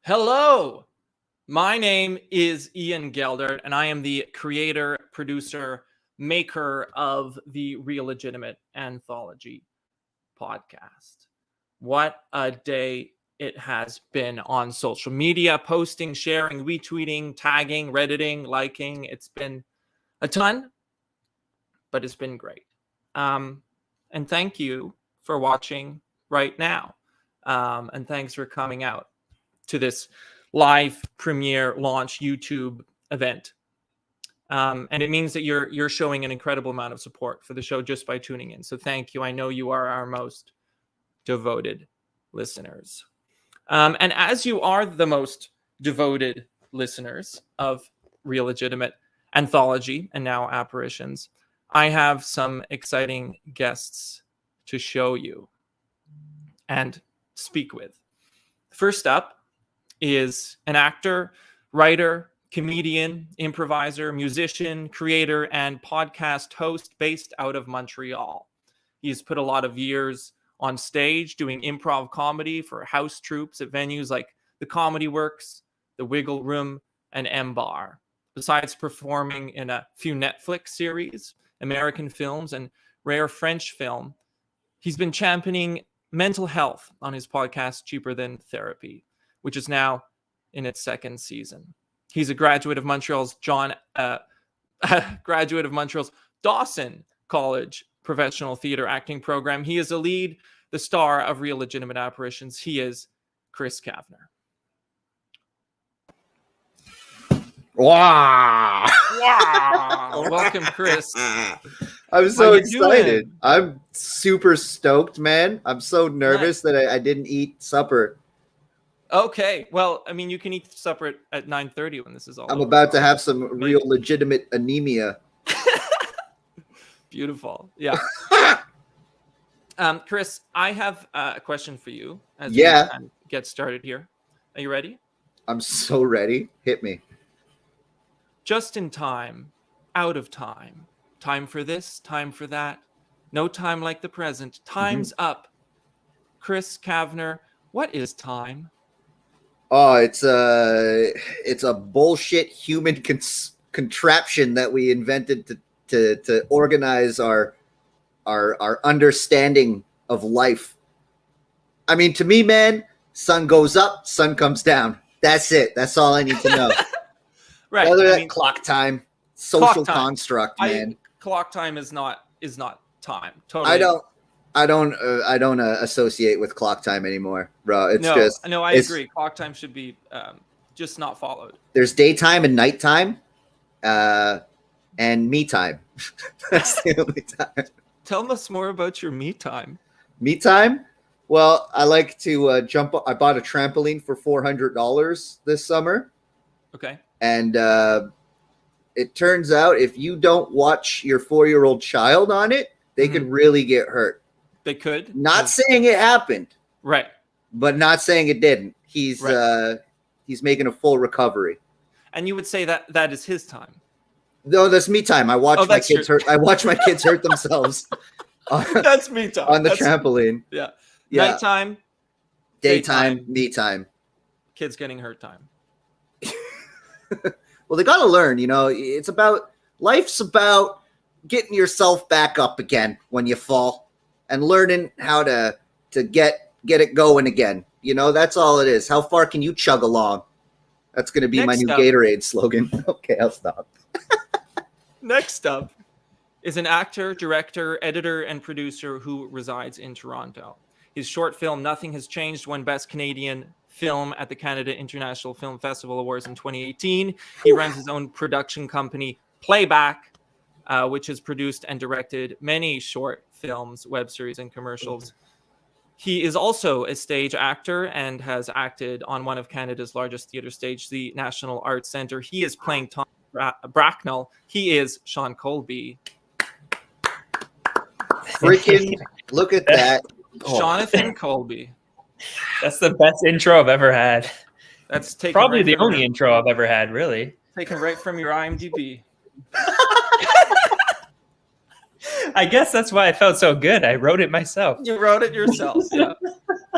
Hello, my name is Ian Geldart, and I am the creator, producer, maker of the Real Legitimate Anthology podcast. What a day it has been on social media, posting, sharing, retweeting, tagging, redditing, liking. It's been a ton, but it's been great. And thank you for watching right now. And thanks for coming out to this live premiere launch YouTube event. And it means that you're showing an incredible amount of support for the show just by tuning in. So thank you. I know you are our most devoted listeners. And as you are the most devoted listeners of Real Legitimate Anthology and now Apparitions, I have some exciting guests to show you and speak with. First up is an actor, writer, comedian, improviser, musician, creator, and podcast host based out of Montreal. He's put a lot of years on stage doing improv comedy for house troupes at venues like the Comedy Works, the Wiggle Room, and M-Bar. Besides performing in a few Netflix series, American films, and rare French film, he's been championing mental health on his podcast, Cheaper Than Therapy, which is now in its second season. He's a graduate of Montreal's Dawson College professional theater acting program. He is the star of Real Legitimate Apparitions. He is Chris Cavener. Wow. Welcome, Chris. I'm so excited. I'm super stoked, man. I'm so nervous that I didn't eat supper. Okay. Well, I mean, you can eat supper at 9:30 when this is all I'm over. about to have some real legitimate anemia. Beautiful. Yeah. Chris, I have a question for you as we get started here. Are you ready? I'm so ready. Hit me. Just in time, out of time. Time for this, time for that. No time like the present. Time's up. Chris Cavener, what is time? Oh, it's a bullshit human contraption that we invented to organize our understanding of life. I mean, to me, man, sun goes up, sun comes down. That's it. That's all I need to know. Right. Other than clock time, social construct, man. Clock time is not time. Totally. I don't associate with clock time anymore, bro. I agree. Clock time should be just not followed. There's daytime and nighttime, and me time. That's the only time. Tell us more about your me time. Me time? Well, I like to jump. I bought a trampoline for $400 this summer. Okay. And it turns out if you don't watch your 4-year-old child on it, they could really get hurt. They could. Not saying it happened. Right. But not saying it didn't. He's making a full recovery. And you would say that is his time. No, that's me time. I watch my kids hurt. I watch my kids hurt themselves. That's me time. On the trampoline. Yeah. Nighttime. Daytime. Me time. Kids getting hurt time. Well, they got to learn, life's about getting yourself back up again when you fall and learning how to get it going again. That's all it is. How far can you chug along? That's going to be my new Gatorade slogan. Okay, I'll stop. Next up is an actor, director, editor, and producer who resides in Toronto. His short film, Nothing Has Changed, won Best Canadian Film at the Canada International Film Festival Awards in 2018. He runs his own production company, Playback, which has produced and directed many short films, web series, and commercials. He is also a stage actor and has acted on one of Canada's largest theatre stage, the National Arts Centre. He is playing Tom Bracknell. He is Sean Colby. Freaking look at that. Jonathan Colby. That's the best intro I've ever had. That's probably the only intro I've ever had, really. Taken right from your IMDb. I guess that's why I felt so good. I wrote it myself. You wrote it yourself. Yeah.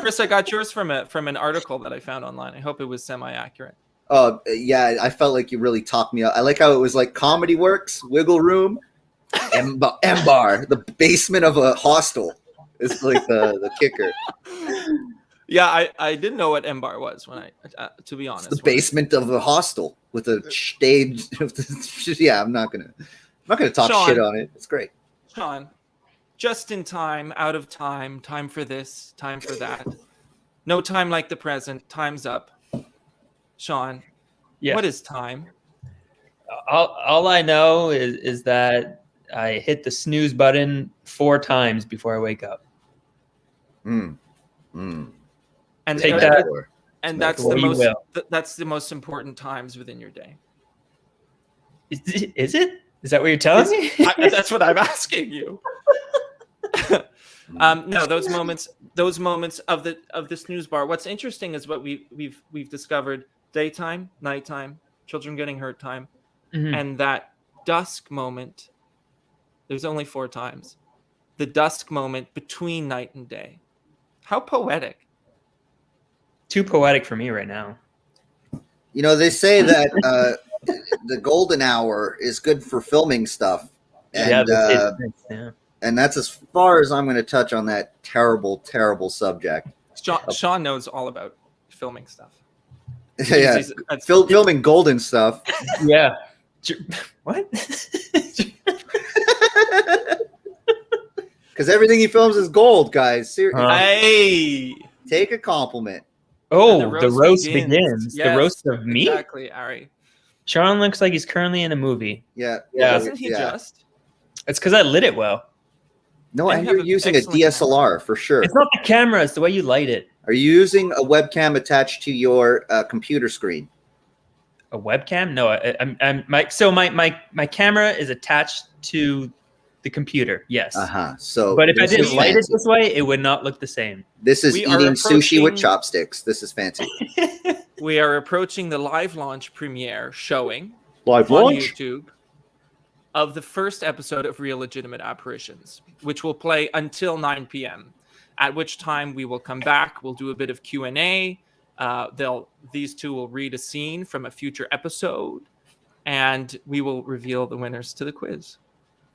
Chris, I got yours from an article that I found online. I hope it was semi-accurate. Oh, yeah, I felt like you really talked me up. I like how it was like Comedy Works, Wiggle Room, M-Bar, the basement of a hostel is like the kicker. Yeah, I didn't know what M-Bar was when to be honest. It's the basement of a hostel with a stage. Yeah, I'm not gonna talk Sean, shit on it. It's great. Sean, just in time, out of time, time for this, time for that. No time like the present. Time's up. Sean, Yeah. what is time? All I know is that I hit the snooze button 4 times before I wake up. Mm. And Take that. And that's the most important times within your day. Is it? Is that what you're telling me? That's what I'm asking you. No, those moments of the snooze bar. What's interesting is what we've discovered: daytime, nighttime, children getting hurt time, and that dusk moment. There's only 4 times. The dusk moment between night and day. How poetic. Too poetic for me right now. You know, they say that the golden hour is good for filming stuff. And, and that's as far as I'm going to touch on that terrible, terrible subject. Sean knows all about filming stuff. Yeah, filming golden stuff. Yeah. What? Because everything he films is gold, guys. Seriously. Hey! Take a compliment. Oh, the roast begins. Yes, the roast of me? Exactly, Ari. Sean looks like he's currently in a movie. Yeah. Doesn't he just? It's because I lit it well. No, and you're using a DSLR for sure. It's not the camera, it's the way you light it. Are you using a webcam attached to your computer screen? A webcam? No, my camera is attached to the computer. Yes. So, but if I didn't light it this way, it would not look the same. This is eating sushi with chopsticks. This is fancy. We are approaching the live launch premiere showing on YouTube of the first episode of Real Legitimate Apparitions, which will play until 9 p.m. At which time we will come back. We'll do a bit of Q&A. These two will read a scene from a future episode, and we will reveal the winners to the quiz.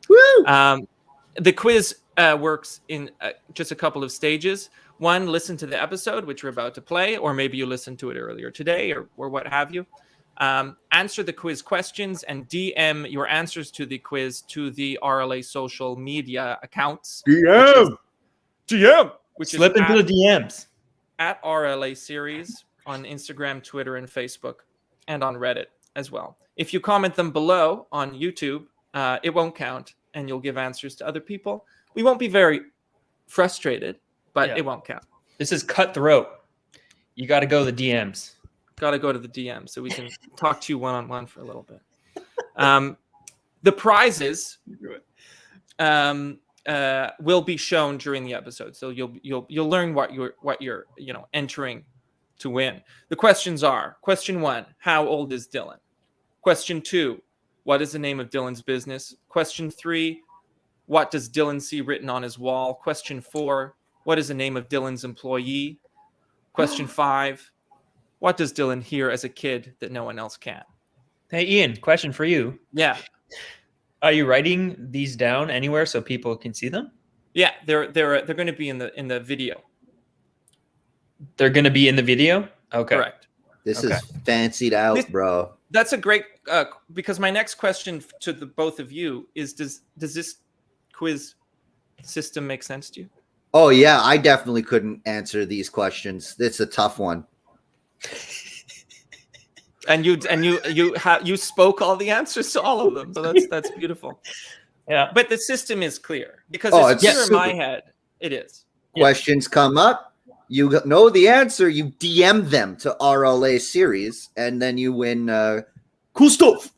Woo! The quiz works in just a couple of stages. One, listen to the episode, which we're about to play, or maybe you listened to it earlier today, or what have you. Answer the quiz questions and DM your answers to the quiz to the RLA social media accounts. Which Slip into the DMs. At RLA Series on Instagram, Twitter, and Facebook, and on Reddit as well. If you comment them below on YouTube, it won't count, and you'll give answers to other people. We won't be very frustrated, but it won't count. This is cutthroat. You got to go to the DMs. Got to go to the DM so we can talk to you one-on-one for a little bit. The prizes will be shown during the episode, so you'll learn what you're entering to win. The questions are: question 1, how old is Dylan? Question 2, what is the name of Dylan's business? Question 3, what does Dylan see written on his wall? Question 4, what is the name of Dylan's employee? Question 5, what does Dylan hear as a kid that no one else can? Hey, Ian, question for you. Yeah. Are you writing these down anywhere so people can see them? Yeah, they're going to be in the video. They're going to be in the video? Okay. Correct. This is fancied out, bro. That's a great because my next question to the both of you is: Does this quiz system make sense to you? Oh yeah, I definitely couldn't answer these questions. It's a tough one. And you spoke all the answers to all of them, so that's beautiful. Yeah, but the system is clear because it's clear in my head. It is. Questions come up, you know the answer, you DM them to RLA Series, and then you win cool stuff.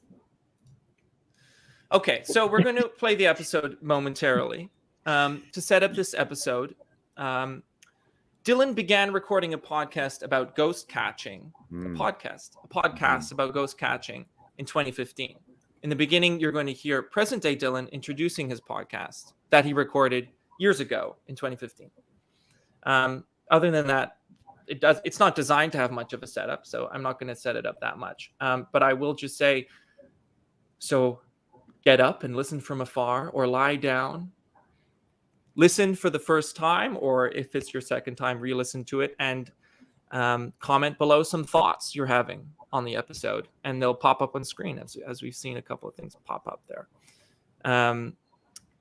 Okay, so we're going to play the episode momentarily. To set up this episode, Dylan began recording a podcast about ghost catching. A podcast about ghost catching in 2015. In the beginning, you're going to hear present-day Dylan introducing his podcast that he recorded years ago in 2015. other than that, it's not designed to have much of a setup, so I'm not going to set it up that much. But I will just say, so get up and listen from afar, or lie down. Listen for the first time, or if it's your second time, re-listen to it, and comment below some thoughts you're having on the episode, and they'll pop up on screen as we've seen a couple of things pop up there.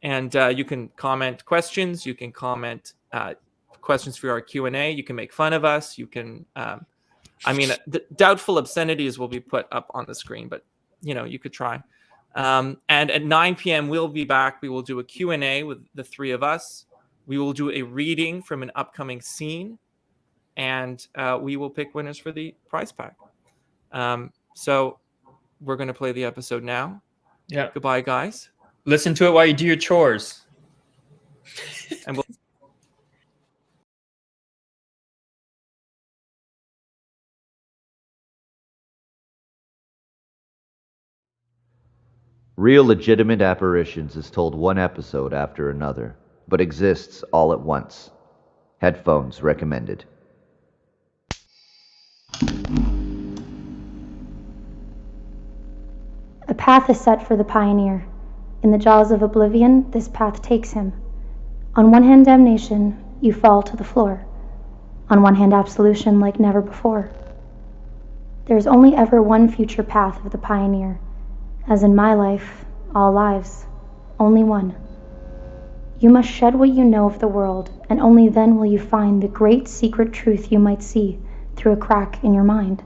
And you can comment questions. You can comment questions for our Q&A. You can make fun of us. You can, doubtful obscenities will be put up on the screen, but you could try. And at 9 p.m. we'll be back. We will do a Q&A with the three of us. We will do a reading from an upcoming scene, and we will pick winners for the prize pack. So we're going to play the episode now. Yeah. Goodbye, guys. Listen to it while you do your chores. And we'll Real Legitimate Apparitions is told one episode after another, but exists all at once. Headphones recommended. A path is set for the pioneer. In the jaws of oblivion, this path takes him. On one hand, damnation, you fall to the floor. On one hand, absolution like never before. There is only ever one future path of the pioneer. As in my life, all lives, only one. You must shed what you know of the world, and only then will you find the great secret truth you might see through a crack in your mind.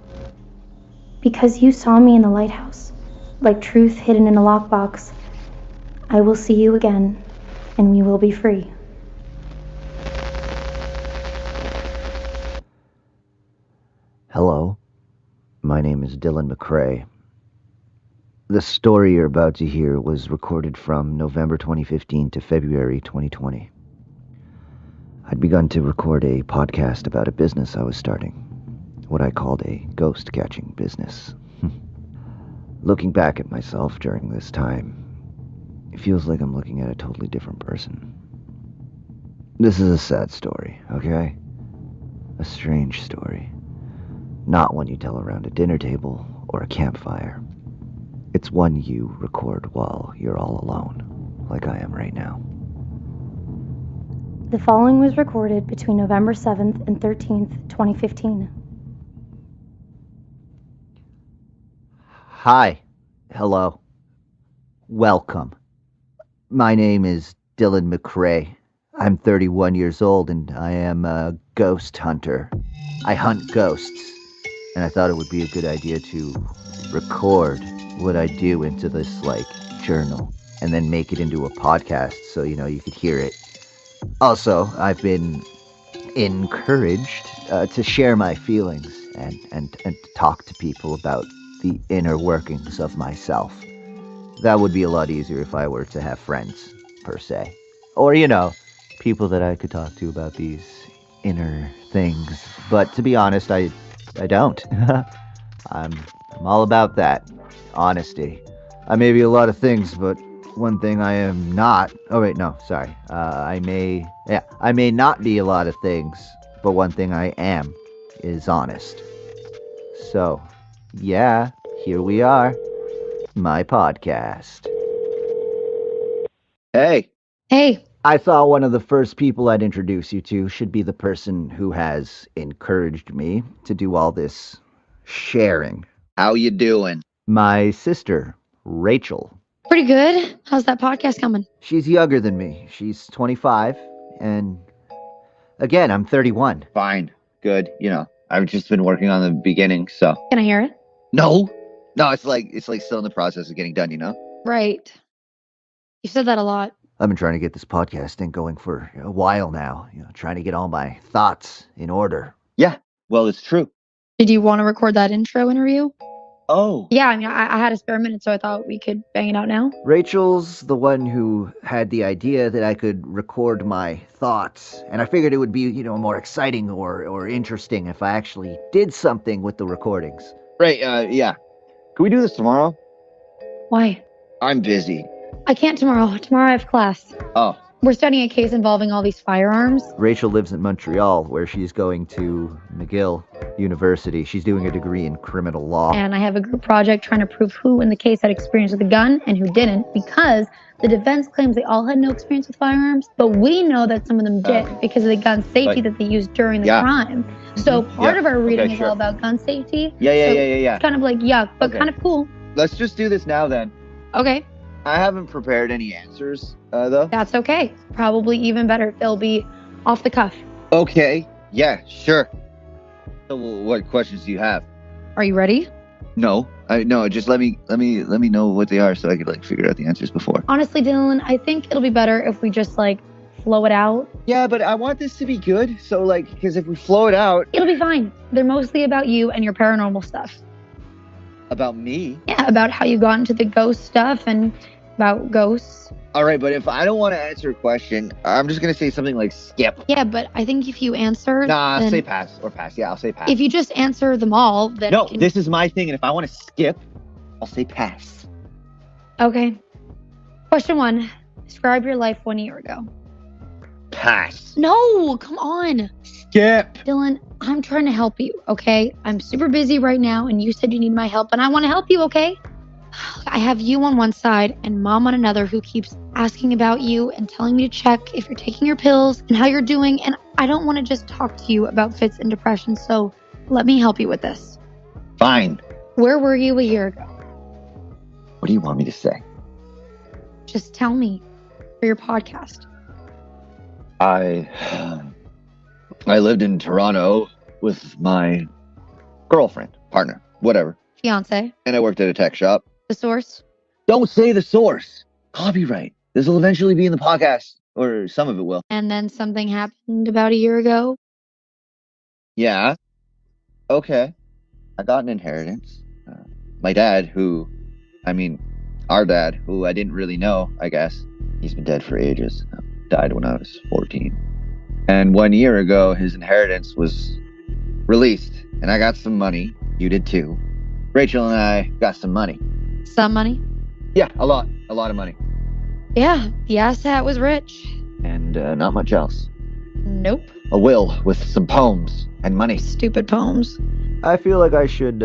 Because you saw me in the lighthouse, like truth hidden in a lockbox, I will see you again, and we will be free. Hello, my name is Dylan McCrae. The story you're about to hear was recorded from November 2015 to February 2020. I'd begun to record a podcast about a business I was starting, what I called a ghost-catching business. Looking back at myself during this time, it feels like I'm looking at a totally different person. This is a sad story, okay? A strange story. Not one you tell around a dinner table or a campfire. It's one you record while you're all alone, like I am right now. The following was recorded between November 7th and 13th, 2015. Hi. Hello. Welcome. My name is Dylan McCrae. I'm 31 years old and I am a ghost hunter. I hunt ghosts, and I thought it would be a good idea to record what I do into this, journal, and then make it into a podcast so, you could hear it. Also, I've been encouraged to share my feelings and to talk to people about the inner workings of myself. That would be a lot easier if I were to have friends, per se. Or, people that I could talk to about these inner things. But to be honest, I don't. I'm all about that. Honesty. I may be a lot of things, but one thing I am not. Oh wait, no, sorry. I may not be a lot of things, but one thing I am is honest. So, yeah, here we are. My podcast. Hey. Hey. I thought one of the first people I'd introduce you to should be the person who has encouraged me to do all this sharing. How you doing? My sister, Rachel. Pretty good. How's that podcast coming? She's younger than me. She's 25, and again, I'm 31. Fine. Good. I've just been working on the beginning, so. Can I hear it? No, it's like still in the process of getting done, Right. You said that a lot. I've been trying to get this podcast thing going for a while now, trying to get all my thoughts in order. Yeah, well, it's true. Did you want to record that intro interview? Oh. Yeah, I had a spare minute, so I thought we could bang it out now. Rachel's the one who had the idea that I could record my thoughts, and I figured it would be, more exciting or interesting if I actually did something with the recordings. Right, yeah. Can we do this tomorrow? Why? I'm busy. I can't tomorrow. Tomorrow I have class. Oh, We're studying a case involving all these firearms. Rachel lives in Montreal, where she's going to McGill University. She's doing a degree in criminal law. And I have a group project trying to prove who in the case had experience with a gun and who didn't, because the defense claims they all had no experience with firearms, but we know that some of them did because of the gun safety that they used during the crime. So part of our reading is all about gun safety. Yeah. It's kind of like yuck, but kind of cool. Let's just do this now then. Okay. I haven't prepared any answers, though. That's okay. Probably even better if they'll be off the cuff. Okay. Yeah, sure. So, what questions do you have? Are you ready? No. Just let me know what they are so I could figure out the answers before. Honestly, Dylan, I think it'll be better if we just flow it out. Yeah, but I want this to be good. So because if we flow it out, it'll be fine. They're mostly about you and your paranormal stuff. About me? Yeah, about how you got into the ghost stuff and about ghosts. All right, but if I don't want to answer a question, I'm just going to say something like skip. Yeah, but I think if you answer... Nah, I'll say pass or pass. Yeah, I'll say pass. If you just answer them all, then... No, this is my thing, and if I want to skip, I'll say pass. Okay. Question 1. Describe your life 1 year ago. Pass. No, come on. Skip. Dylan, I'm trying to help you, okay? I'm super busy right now, and you said you need my help, and I want to help you, okay? I have you on one side and Mom on another who keeps asking about you and telling me to check if you're taking your pills and how you're doing, and I don't want to just talk to you about fits and depression, so let me help you with this. Fine. Where were you a year ago? What do you want me to say? Just tell me for your podcast. I lived in Toronto with my girlfriend, partner, whatever. Fiance. And I worked at a tech shop. The source? Don't say the source. Copyright. This will eventually be in the podcast, or some of it will. And then something happened about a year ago? Yeah. Okay. I got an inheritance. My dad, our dad, who I didn't really know, I guess. He's been dead for ages. Died when I was 14. And 1 year ago, his inheritance was released, and I got some money. You did too. Rachel and I got some money. Some money? Yeah, a lot of money. Yeah, the asshat was rich. And not much else. Nope. A will with some poems and money. Stupid poems. I feel like I should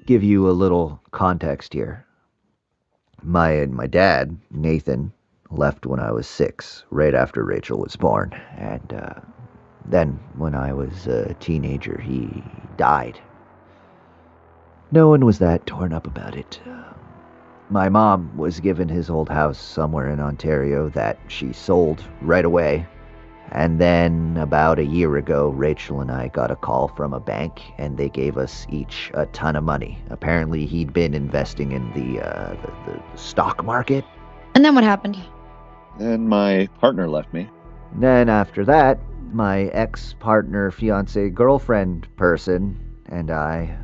give you a little context here. My dad, Nathan, left when I was 6, right after Rachel was born. And then when I was a teenager, he died. No one was that torn up about it. My mom was given his old house somewhere in Ontario that she sold right away. And then about a year ago, Rachel and I got a call from a bank, and they gave us each a ton of money. Apparently, he'd been investing in the stock market. And then what happened? Then my partner left me. Then after that, my ex-partner, fiance, girlfriend person, and I,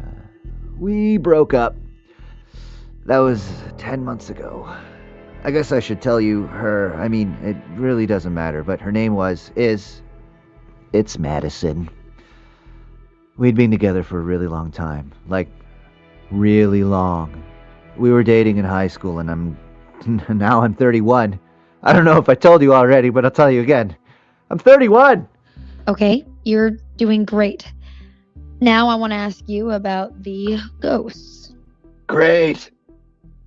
we broke up. That was 10 months ago. I guess I should tell you it really doesn't matter, but her name it's Madison. We'd been together for a really long time. Really long. We were dating in high school, and now I'm 31. I don't know if I told you already, but I'll tell you again. I'm 31! Okay, you're doing great. Now I want to ask you about the ghosts. Great!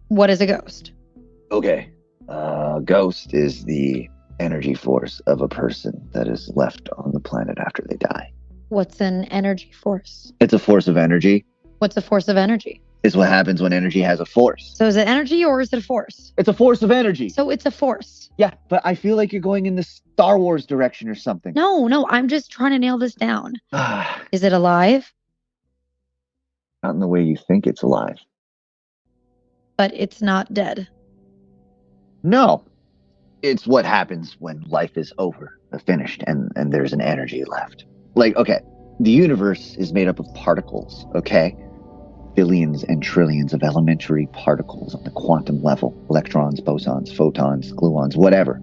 What is a ghost? Okay. Ghost is the energy force of a person that is left on the planet after they die. What's an energy force? It's a force of energy. What's a force of energy? It's what happens when energy has a force. So is it energy or is it a force? It's a force of energy. So it's a force. Yeah, but I feel like you're going in the Star Wars direction or something. No, I'm just trying to nail this down. Is it alive? Not in the way you think it's alive. But it's not dead. No. It's what happens when life is over, finished, and there's an energy left. The universe is made up of particles, okay? Billions and trillions of elementary particles on the quantum level. Electrons, bosons, photons, gluons, whatever.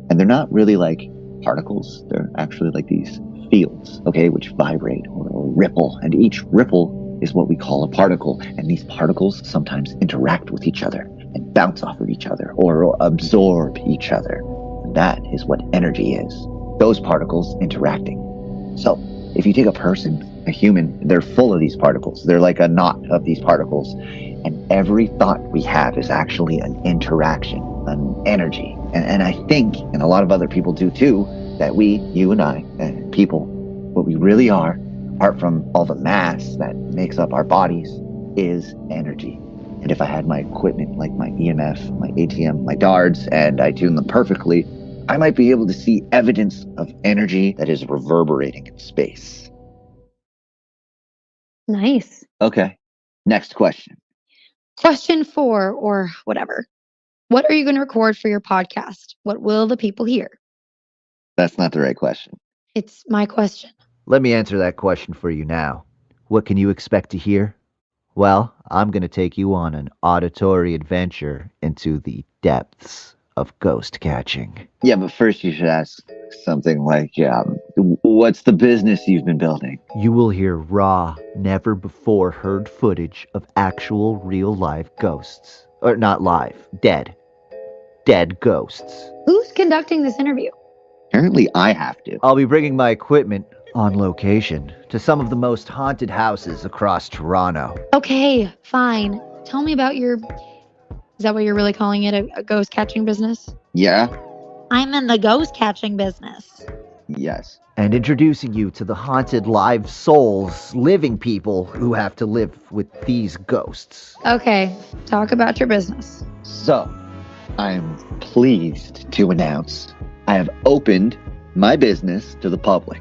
And they're not really like particles. They're actually like these fields, okay, which vibrate or ripple. And each ripple is what we call a particle. And these particles sometimes interact with each other and bounce off of each other or absorb each other. And that is what energy is. Those particles interacting. So, if you take a person, a human, they're full of these particles. They're like a knot of these particles. And every thought we have is actually an interaction, an energy. And I think, and a lot of other people do too, that we, you and I, people, what we really are, apart from all the mass that makes up our bodies, is energy. And if I had my equipment like my EMF, my ATM, my darts, and I tune them perfectly, I might be able to see evidence of energy that is reverberating in space. Nice. Okay, next question. Question 4, or whatever. What are you going to record for your podcast? What will the people hear? That's not the right question. It's my question. Let me answer that question for you now. What can you expect to hear? Well, I'm going to take you on an auditory adventure into the depths of ghost catching. Yeah, but first you should ask something like, what's the business you've been building? You will hear raw, never before heard footage of actual real live ghosts. Or not live, dead. Dead ghosts. Who's conducting this interview? Apparently I have to. I'll be bringing my equipment on location to some of the most haunted houses across Toronto. Okay, fine. Tell me about your... Is that what you're really calling it? A ghost catching business? Yeah? I'm in the ghost catching business. Yes. And introducing you to the haunted live souls, living people who have to live with these ghosts. Okay, talk about your business. So, I'm pleased to announce I have opened my business to the public.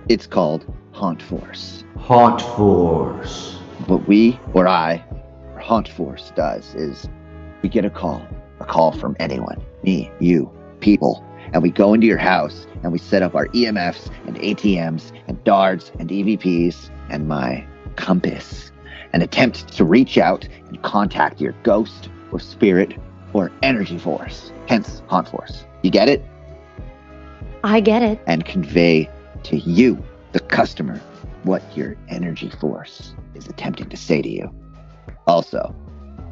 It's called Haunt Force. Haunt Force. What we, or I, or Haunt Force does is we get a call from anyone, me, you, people, and we go into your house and we set up our EMFs and ATMs and darts and EVPs and my compass and attempt to reach out and contact your ghost or spirit or energy force, hence Haunt Force. You get it? I get it. And convey to you, the customer, what your energy force is attempting to say to you. Also,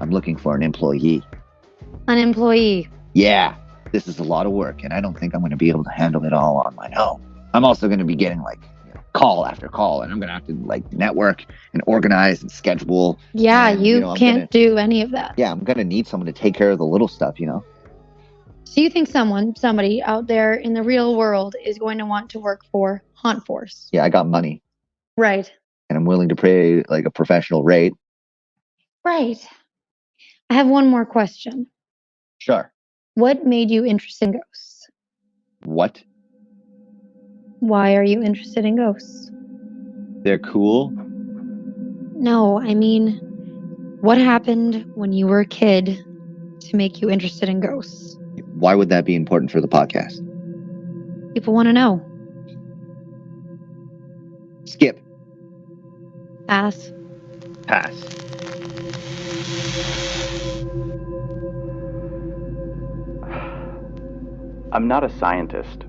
I'm looking for an employee. An employee. Yeah, this is a lot of work, and I don't think I'm going to be able to handle it all on my own. I'm also going to be getting call after call, and I'm going to have to network and organize and schedule. Yeah, and, you can't do any of that. Yeah, I'm going to need someone to take care of the little stuff, So you think somebody out there in the real world is going to want to work for Haunt Force? Yeah, I got money. Right. And I'm willing to pay a professional rate. Right. I have one more question. Sure. What made you interested in ghosts? What? Why are you interested in ghosts? They're cool? No, I mean, what happened when you were a kid to make you interested in ghosts? Why would that be important for the podcast? People want to know. Skip. Pass. Pass. I'm not a scientist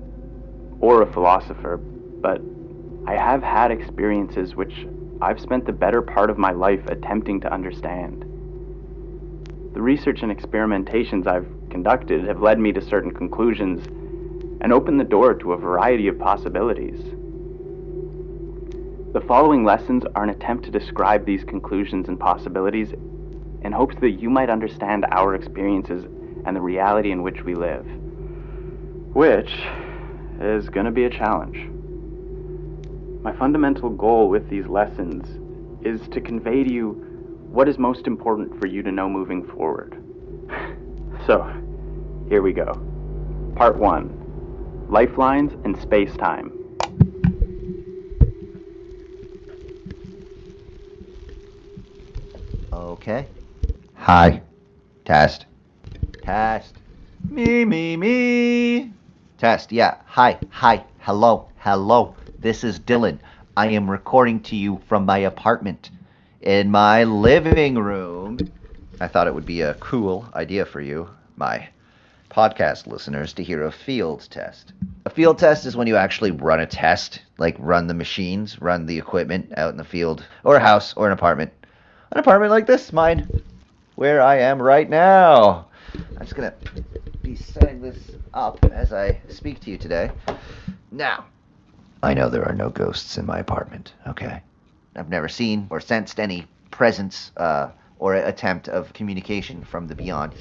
or a philosopher, but I have had experiences which I've spent the better part of my life attempting to understand. The research and experimentations I've conducted have led me to certain conclusions and opened the door to a variety of possibilities. The following lessons are an attempt to describe these conclusions and possibilities in hopes that you might understand our experiences and the reality in which we live, which is going to be a challenge. My fundamental goal with these lessons is to convey to you what is most important for you to know moving forward. So, here we go. Part 1. Lifelines and Space-Time. Okay. Hi. Test. Test. Me. Test, yeah. Hi. Hello. This is Dylan. I am recording to you from my apartment in my living room. I thought it would be a cool idea for you, my podcast listeners, to hear a field test. A field test is when you actually run a test, like run the machines, run the equipment out in the field, or a house, or an apartment. An apartment like this, mine, where I am right now. I'm just gonna be be setting this up as I speak to you today. Now, I know there are no ghosts in my apartment, okay? I've never seen or sensed any presence or attempt of communication from the beyond.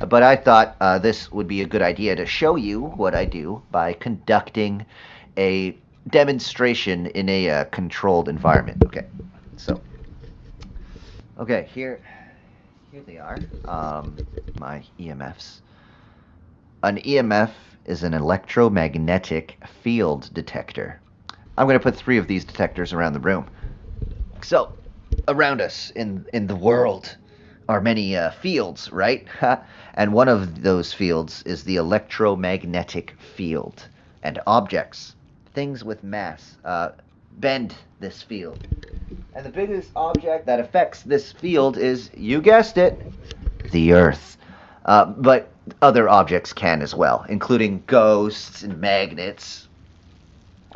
But I thought this would be a good idea to show you what I do by conducting a demonstration in a controlled environment. Okay, so, here they are, my EMFs. An EMF is an electromagnetic field detector. I'm going to put 3 of these detectors around the room. So, around us in the world are many fields, right? And one of those fields is the electromagnetic field. And objects, things with mass, bend this field. And the biggest object that affects this field is, you guessed it, the Earth. But other objects can as well, including ghosts and magnets.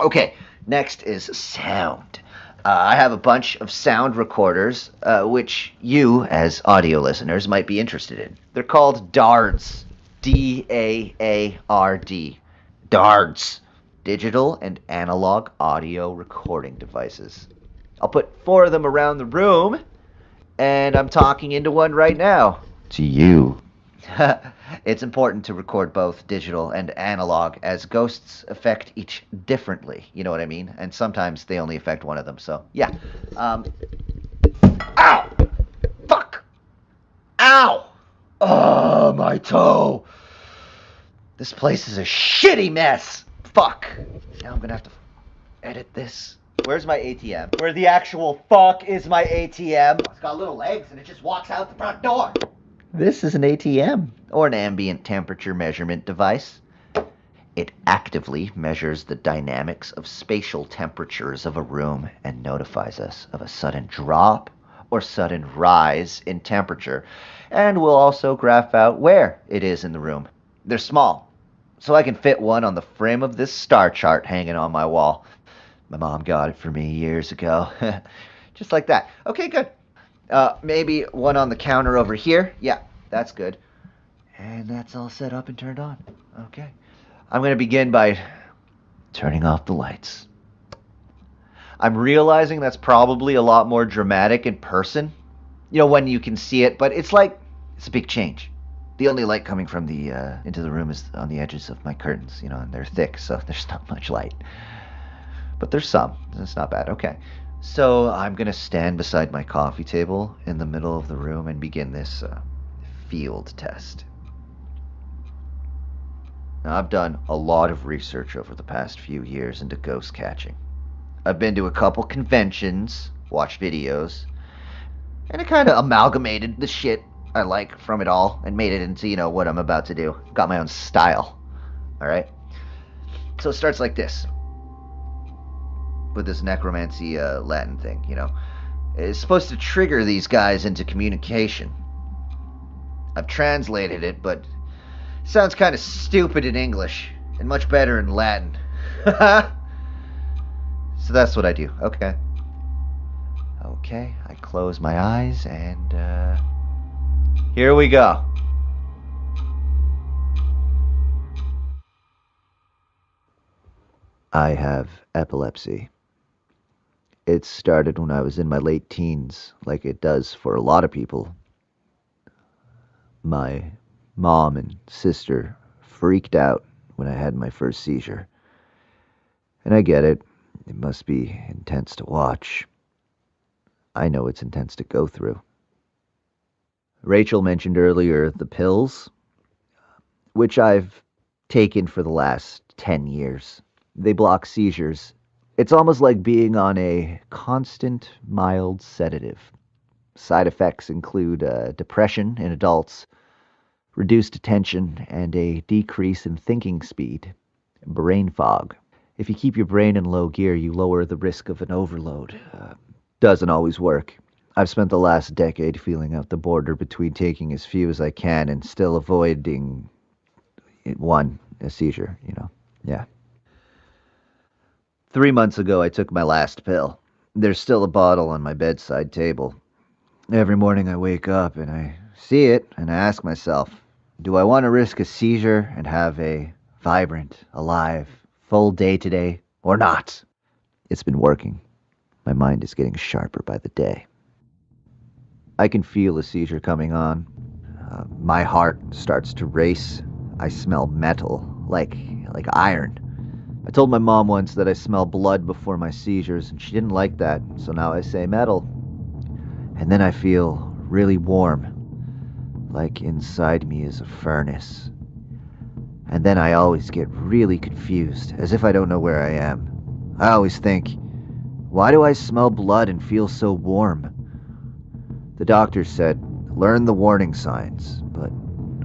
Okay, next is sound. I have a bunch of sound recorders, which you, as audio listeners, might be interested in. They're called DARDs. D-A-A-R-D. DARDs. Digital and analog audio recording devices. I'll put 4 of them around the room, and I'm talking into one right now. To you. It's important to record both digital and analog, as ghosts affect each differently, you know what I mean? And sometimes they only affect one of them, so yeah. Ow! Fuck! Ow! Oh, my toe! This place is a shitty mess! Fuck! Now I'm gonna have to edit this. Where's my ATM? Where the actual fuck is my ATM? It's got little legs and it just walks out the front door. This is an ATM, or an ambient temperature measurement device. It actively measures the dynamics of spatial temperatures of a room and notifies us of a sudden drop or sudden rise in temperature, and will also graph out where it is in the room. They're small, so I can fit one on the frame of this star chart hanging on my wall. My mom got it for me years ago. Just like that. Okay, good. Maybe one on the counter over here. Yeah, that's good. And that's all set up and turned on. Okay. I'm going to begin by turning off the lights. I'm realizing that's probably a lot more dramatic in person, you know, when you can see it, but it's a big change. The only light coming from the into the room is on the edges of my curtains, you know, and they're thick, so there's not much light. But there's some. It's not bad. Okay. So I'm going to stand beside my coffee table in the middle of the room and begin this field test. Now, I've done a lot of research over the past few years into ghost catching. I've been to a couple conventions, watched videos, and I kind of amalgamated the shit I like from it all and made it into, you know, what I'm about to do. Got my own style. All right? So it starts like this. With this necromancy Latin thing, you know. It's supposed to trigger these guys into communication. I've translated it, but it sounds kind of stupid in English, and much better in Latin. So that's what I do. Okay. Okay, I close my eyes, and here we go. I have epilepsy. It started when I was in my late teens, like it does for a lot of people. My mom and sister freaked out when I had my first seizure. And I get it. It must be intense to watch. I know it's intense to go through. Rachel mentioned earlier the pills, which I've taken for the last 10 years. They block seizures. It's almost like being on a constant, mild sedative. Side effects include depression in adults, reduced attention, and a decrease in thinking speed, brain fog. If you keep your brain in low gear, you lower the risk of an overload. Doesn't always work. I've spent the last decade feeling out the border between taking as few as I can and still avoiding a seizure, you know. Yeah. 3 months ago, I took my last pill. There's still a bottle on my bedside table. Every morning I wake up and I see it and I ask myself, Do I want to risk a seizure and have a vibrant, alive, full day today, or not? It's been working. My mind is getting sharper by the day. I can feel a seizure coming on. My heart starts to race. I smell metal, like iron. I told my mom once that I smell blood before my seizures, and she didn't like that, so now I say metal. And then I feel really warm, like inside me is a furnace. And then I always get really confused, as if I don't know where I am. I always think, why do I smell blood and feel so warm? The doctor said, learn the warning signs, but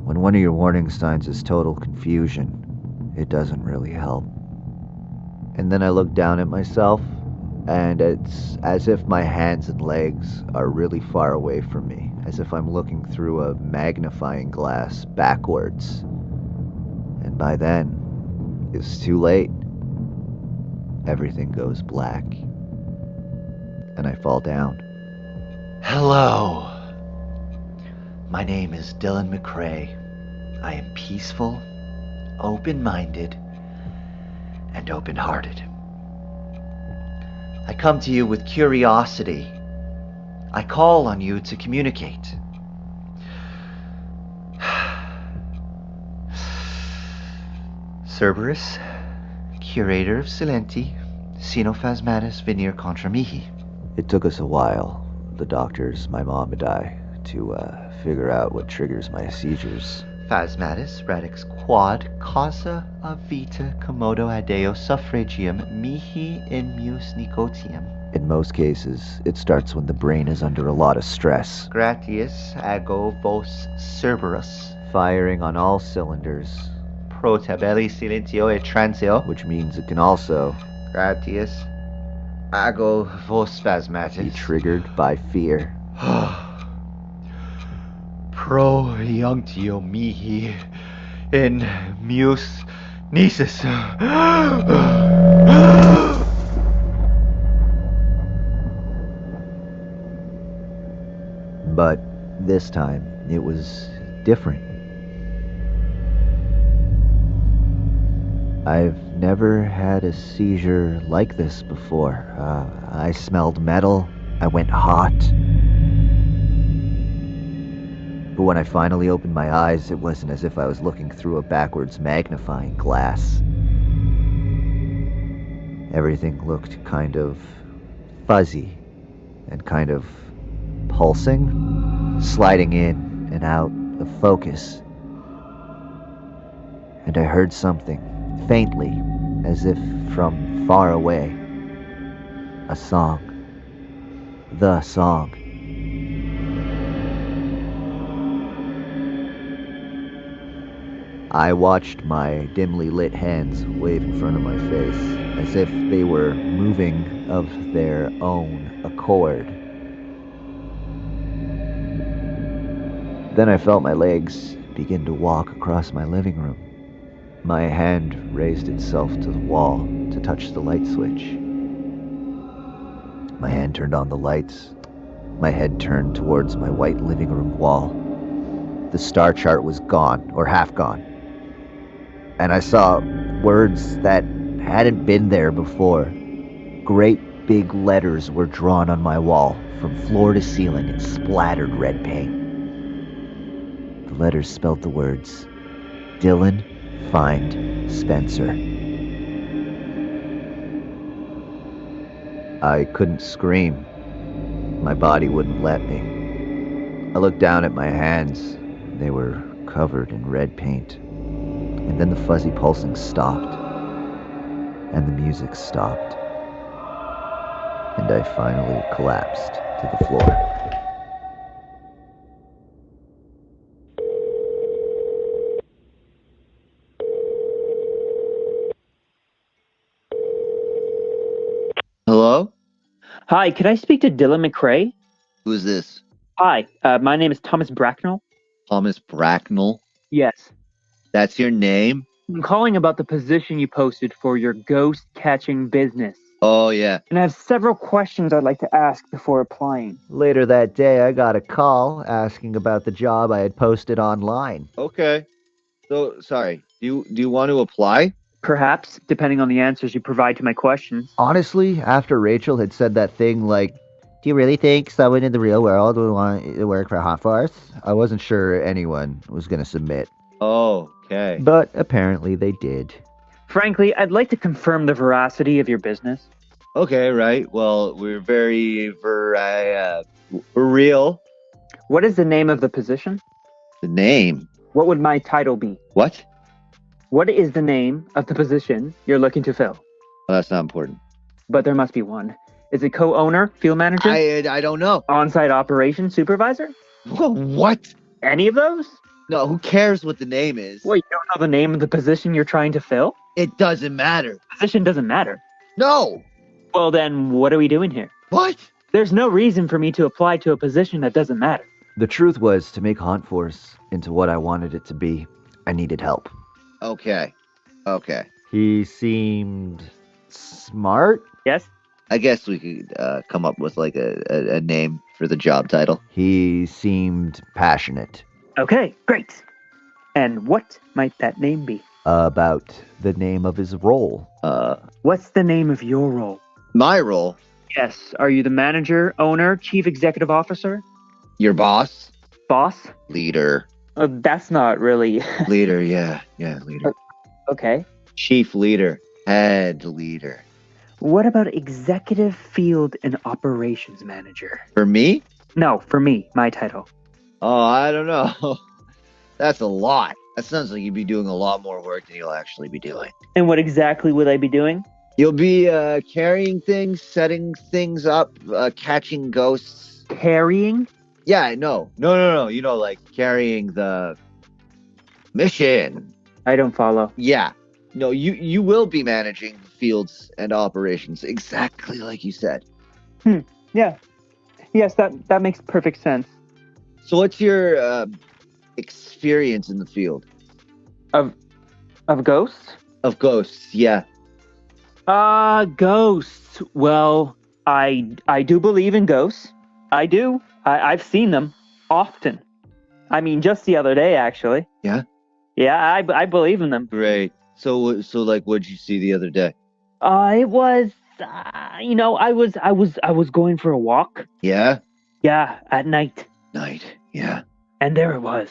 when one of your warning signs is total confusion, it doesn't really help. And then I look down at myself, and it's as if my hands and legs are really far away from me, as if I'm looking through a magnifying glass backwards. And by then, it's too late. Everything goes black, and I fall down. Hello. My name is Dylan McRae. I am peaceful, open-minded, and open-hearted. I come to you with curiosity. I call on you to communicate. Cerberus, curator of Silenti, Sinophasmatis Veneer contra mihi. It took us a while, the doctors, my mom and I, to figure out what triggers my seizures. Phasmatis radix quad causa a vita commodo adeo suffragium mihi in mus nicotium. In most cases, it starts when the brain is under a lot of stress. Gratius ago vos Cerberus. Firing on all cylinders. Pro tabelli silentio et transeo, which means it can also gratius ago vos phasmatis, be triggered by fear. Pro iunctio mihi in mus nisus. But this time, it was different. I've never had a seizure like this before. I smelled metal. I went hot. But when I finally opened my eyes, it wasn't as if I was looking through a backwards magnifying glass. Everything looked kind of fuzzy and kind of pulsing, sliding in and out of focus. And I heard something, faintly, as if from far away. A song. The song. I watched my dimly lit hands wave in front of my face, as if they were moving of their own accord. Then I felt my legs begin to walk across my living room. My hand raised itself to the wall to touch the light switch. My hand turned on the lights. My head turned towards my white living room wall. The star chart was gone, or half gone. And I saw words that hadn't been there before. Great big letters were drawn on my wall, from floor to ceiling in splattered red paint. The letters spelled the words, Dylan, find Spencer. I couldn't scream. My body wouldn't let me. I looked down at my hands. They were covered in red paint. And then the fuzzy pulsing stopped. And the music stopped. And I finally collapsed to the floor. Hello? Hi, could I speak to Dylan McRae? Who is this? Hi, my name is Thomas Bracknell. Thomas Bracknell? Yes. That's your name? I'm calling about the position you posted for your ghost catching business. Oh, yeah. and I have several questions I'd like to ask before applying. Later that day, I got a call asking about the job I had posted online. Okay. So, sorry. Do you want to apply? Perhaps, depending on the answers you provide to my questions. Honestly, after Rachel had said that thing like, do you really think someone in the real world would want to work for Hot Force? I wasn't sure anyone was going to submit. Oh, okay. But apparently they did. Frankly, I'd like to confirm the veracity of your business. Okay, right. Well, we're we're real. What is the name of the position? The name? What would my title be? What? What is the name of the position you're looking to fill? Well, that's not important. But there must be one. Is it co-owner, field manager? I don't know. On-site operations supervisor? What? Any of those? No, who cares what the name is? Well, you don't know the name of the position you're trying to fill? It doesn't matter. Position doesn't matter. No. Well, then what are we doing here? What? There's no reason for me to apply to a position that doesn't matter. The truth was, to make Haunt Force into what I wanted it to be, I needed help. Okay. He seemed smart. Yes? I guess we could come up with like a name for the job title. He seemed passionate. Okay, great. And what might that name be? About the name of his role. What's the name of your role? My role? Yes. Are you the manager, owner, chief executive officer? Your boss? Boss? Leader. That's not really... Leader, yeah, leader. Okay. Chief leader. Head leader. What about executive field and operations manager? For me? No, for me, my title. Oh, I don't know. That's a lot. That sounds like you'd be doing a lot more work than you'll actually be doing. And what exactly would I be doing? You'll be carrying things, setting things up, catching ghosts. Carrying? Yeah, no. You know, like carrying the mission. I don't follow. Yeah. No, you will be managing fields and operations, exactly like you said. Yeah. Yes, that makes perfect sense. So what's your experience in the field? Of ghosts? Of ghosts, yeah. Ghosts. Well, I do believe in ghosts. I do. I've seen them often. I mean, just the other day, actually. Yeah? Yeah, I believe in them. Great. So like, what'd you see the other day? It was, I was going for a walk. Yeah? Yeah, at night. Night, yeah. And there it was.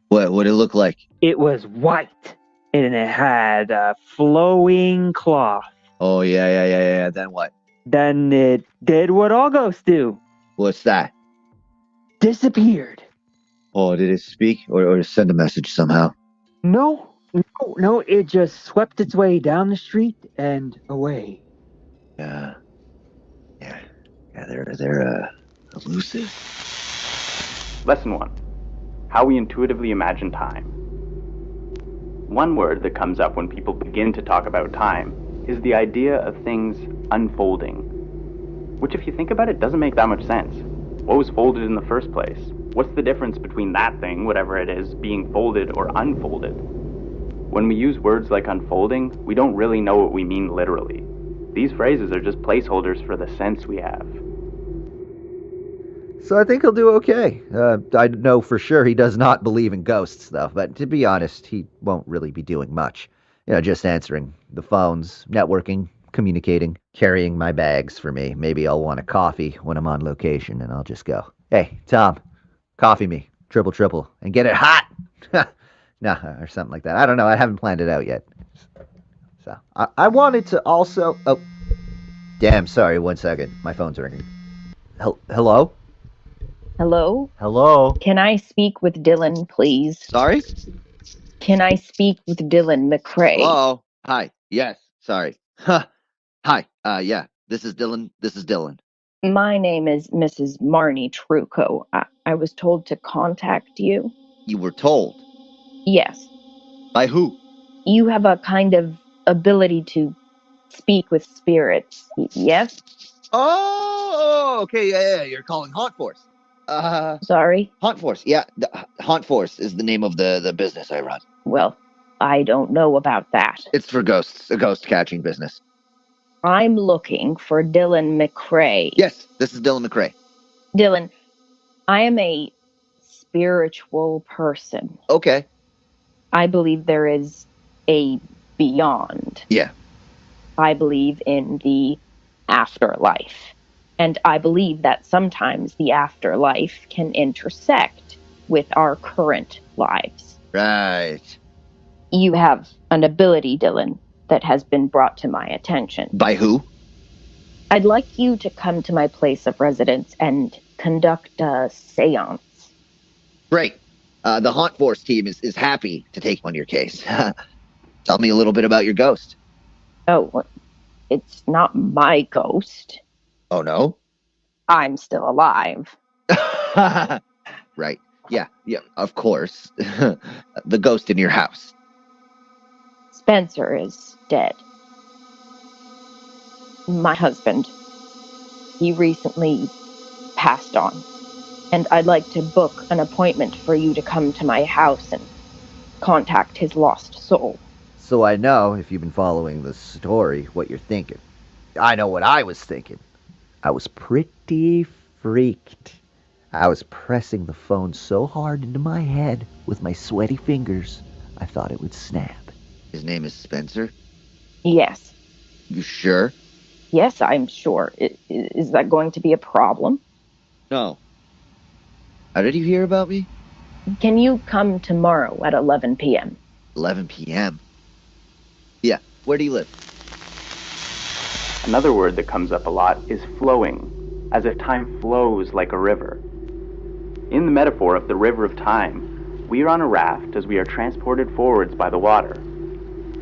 What'd it look like? It was white, and it had flowing cloth. Oh, yeah. Then what? Then it did what all ghosts do. What's that? Disappeared. Oh, did it speak or send a message somehow? No, it just swept its way down the street and away. Yeah, they're elusive. Lesson 1. How we intuitively imagine time. One word that comes up when people begin to talk about time is the idea of things unfolding, which if you think about it doesn't make that much sense. What was folded in the first place? What's the difference between that thing, whatever it is, being folded or unfolded? When we use words like unfolding, we don't really know what we mean literally. These phrases are just placeholders for the sense we have. So I think he'll do okay. I know for sure he does not believe in ghosts, though. But to be honest, he won't really be doing much. Just answering the phones, networking, communicating, carrying my bags for me. Maybe I'll want a coffee when I'm on location, and I'll just go, "Hey, Tom, coffee me, triple, and get it hot." No, or something like that. I don't know. I haven't planned it out yet. So I wanted to also... Oh, damn, sorry. 1 second. My phone's ringing. Hello? Hello? Hello? Can I speak with Dylan, please? Sorry? Can I speak with Dylan McCrae? Hello? Hi. Yes. Sorry. Hi. Yeah. This is Dylan. My name is Mrs. Marnie Trucco. I was told to contact you. You were told? Yes. By who? You have a kind of ability to speak with spirits. Yes? Oh, okay. Yeah. You're calling Haunt Force. Sorry? Haunt Force. Yeah. Haunt Force is the name of the business I run. Well, I don't know about that. It's for ghosts. A ghost catching business. I'm looking for Dylan McCrae. Yes, this is Dylan McCrae. Dylan, I am a spiritual person. Okay. I believe there is a beyond. Yeah. I believe in the afterlife. And I believe that sometimes the afterlife can intersect with our current lives. Right. You have an ability, Dylan, that has been brought to my attention. By who? I'd like you to come to my place of residence and conduct a seance. Great. The Haunt Force team is happy to take on your case. Tell me a little bit about your ghost. Oh, it's not my ghost. Oh, no? I'm still alive. Right. Yeah, of course. The ghost in your house. Spencer is dead. My husband. He recently passed on. And I'd like to book an appointment for you to come to my house and contact his lost soul. So I know, if you've been following the story, what you're thinking. I know what I was thinking. I was pretty freaked. I was pressing the phone so hard into my head with my sweaty fingers, I thought it would snap. His name is Spencer? Yes. You sure? Yes, I'm sure. Is that going to be a problem? No. How did you hear about me? Can you come tomorrow at 11 p.m.? 11 p.m.? Yeah. Where do you live? Another word that comes up a lot is flowing, as if time flows like a river. In the metaphor of the river of time, we are on a raft as we are transported forwards by the water.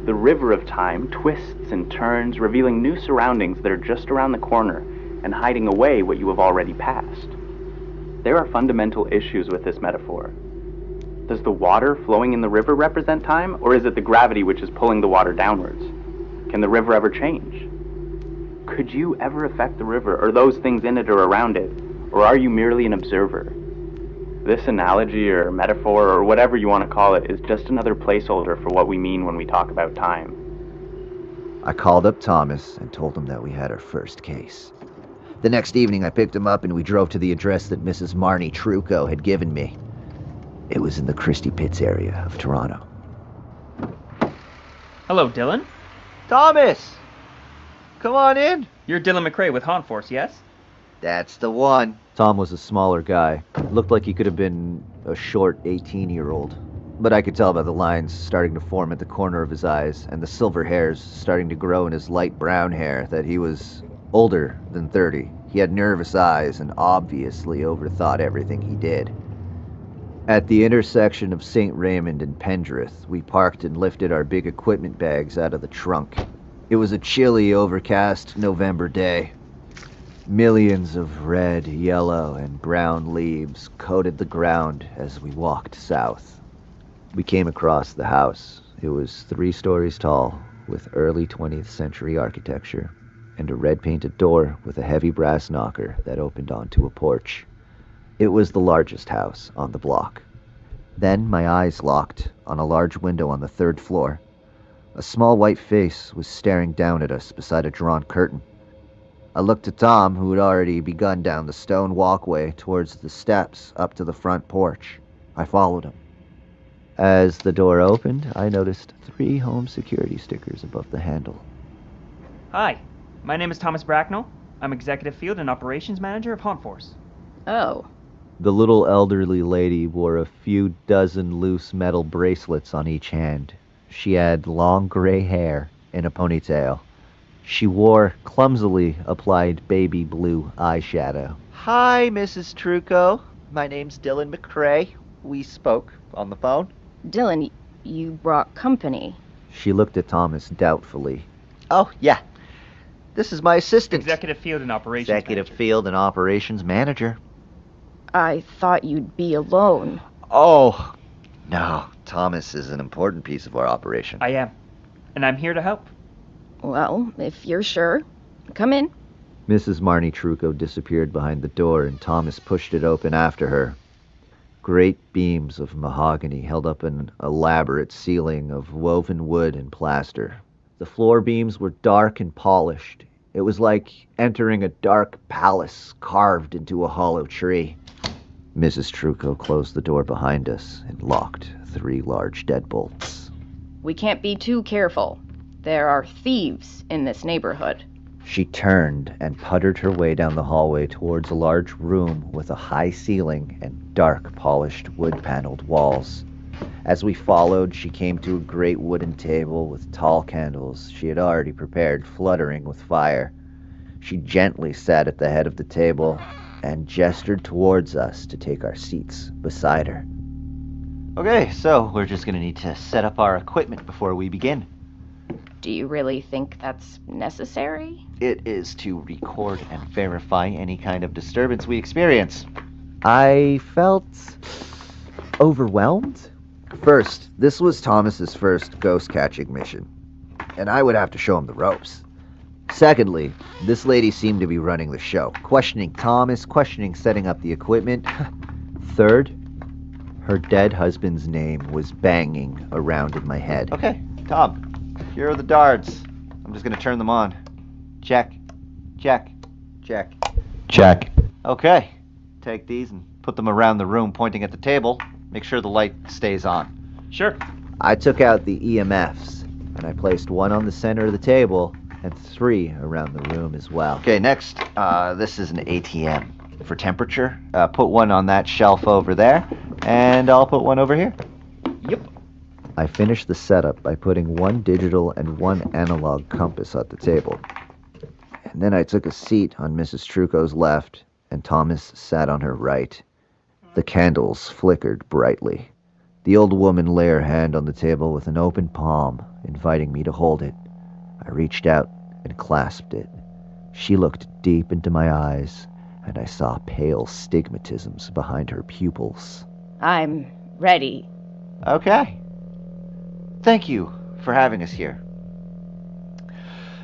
The river of time twists and turns, revealing new surroundings that are just around the corner and hiding away what you have already passed. There are fundamental issues with this metaphor. Does the water flowing in the river represent time, or is it the gravity which is pulling the water downwards? Can the river ever change? Could you ever affect the river, or those things in it or around it, or are you merely an observer? This analogy or metaphor or whatever you want to call it is just another placeholder for what we mean when we talk about time. I called up Thomas and told him that we had our first case. The next evening I picked him up and we drove to the address that Mrs. Marnie Trucco had given me. It was in the Christie Pitts area of Toronto. Hello, Dylan. Thomas! Come on in. You're Dylan McCrae with Haunt Force, yes? That's the one. Tom was a smaller guy. Looked like he could have been a short 18-year-old. But I could tell by the lines starting to form at the corner of his eyes and the silver hairs starting to grow in his light brown hair that he was older than 30. He had nervous eyes and obviously overthought everything he did. At the intersection of St. Raymond and Pendrith, we parked and lifted our big equipment bags out of the trunk. It was a chilly, overcast November day. Millions of red, yellow, and brown leaves coated the ground as we walked south. We came across the house. It was 3 stories tall, with early 20th century architecture, and a red-painted door with a heavy brass knocker that opened onto a porch. It was the largest house on the block. Then my eyes locked on a large window on the 3rd floor. A small white face was staring down at us beside a drawn curtain. I looked at Tom, who had already begun down the stone walkway towards the steps up to the front porch. I followed him. As the door opened, I noticed 3 home security stickers above the handle. Hi, my name is Thomas Bracknell. I'm Executive Field and Operations Manager of Haunt Force. Oh. The little elderly lady wore a few dozen loose metal bracelets on each hand. She had long gray hair in a ponytail. She wore clumsily applied baby blue eyeshadow. Hi, Mrs. Trucco. My name's Dylan McCrae. We spoke on the phone. Dylan, you brought company. She looked at Thomas doubtfully. Oh, yeah. This is my assistant. Executive Field and Operations Executive Manager. Field and Operations Manager. I thought you'd be alone. Oh, no. Thomas is an important piece of our operation. I am, and I'm here to help. Well, if you're sure, come in. Mrs. Marnie Trucco disappeared behind the door, and Thomas pushed it open after her. Great beams of mahogany held up an elaborate ceiling of woven wood and plaster. The floor beams were dark and polished. It was like entering a dark palace carved into a hollow tree. Mrs. Truco closed the door behind us and locked 3 large deadbolts. We can't be too careful. There are thieves in this neighborhood. She turned and puttered her way down the hallway towards a large room with a high ceiling and dark polished wood-paneled walls. As we followed, she came to a great wooden table with tall candles she had already prepared fluttering with fire. She gently sat at the head of the table and gestured towards us to take our seats beside her. Okay, so we're just gonna need to set up our equipment before we begin. Do you really think that's necessary? It is to record and verify any kind of disturbance we experience. I felt overwhelmed. First, this was Thomas's first ghost-catching mission, and I would have to show him the ropes. Secondly, this lady seemed to be running the show, questioning Thomas, questioning setting up the equipment. Third, her dead husband's name was banging around in my head. Okay, Tom, here are the darts. I'm just gonna turn them on. Check, check, check, check. Okay, take these and put them around the room pointing at the table. Make sure the light stays on. Sure. I took out the EMFs, and I placed 1 on the center of the table and 3 around the room as well. Okay, next, this is an ATM for temperature. Put 1 on that shelf over there, and I'll put 1 over here. Yep. I finished the setup by putting 1 digital and 1 analog compass at the table. And then I took a seat on Mrs. Truco's left, and Thomas sat on her right. The candles flickered brightly. The old woman lay her hand on the table with an open palm, inviting me to hold it. I reached out and clasped it. She looked deep into my eyes, and I saw pale stigmatisms behind her pupils. I'm ready. Okay. Thank you for having us here.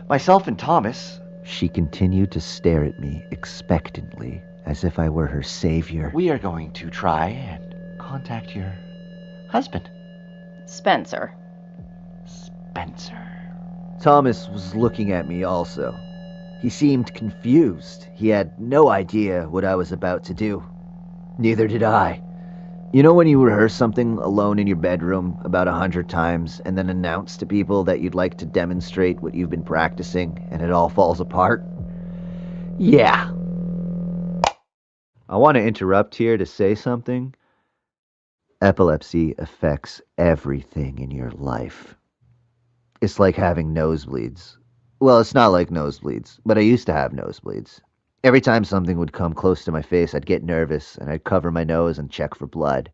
Myself and Thomas... She continued to stare at me expectantly, as if I were her savior. We are going to try and contact your husband. Spencer. Spencer. Thomas was looking at me also. He seemed confused. He had no idea what I was about to do. Neither did I. You know when you rehearse something alone in your bedroom about 100 times and then announce to people that you'd like to demonstrate what you've been practicing and it all falls apart? Yeah. I want to interrupt here to say something. Epilepsy affects everything in your life. It's like having nosebleeds. Well, it's not like nosebleeds, but I used to have nosebleeds. Every time something would come close to my face, I'd get nervous, and I'd cover my nose and check for blood.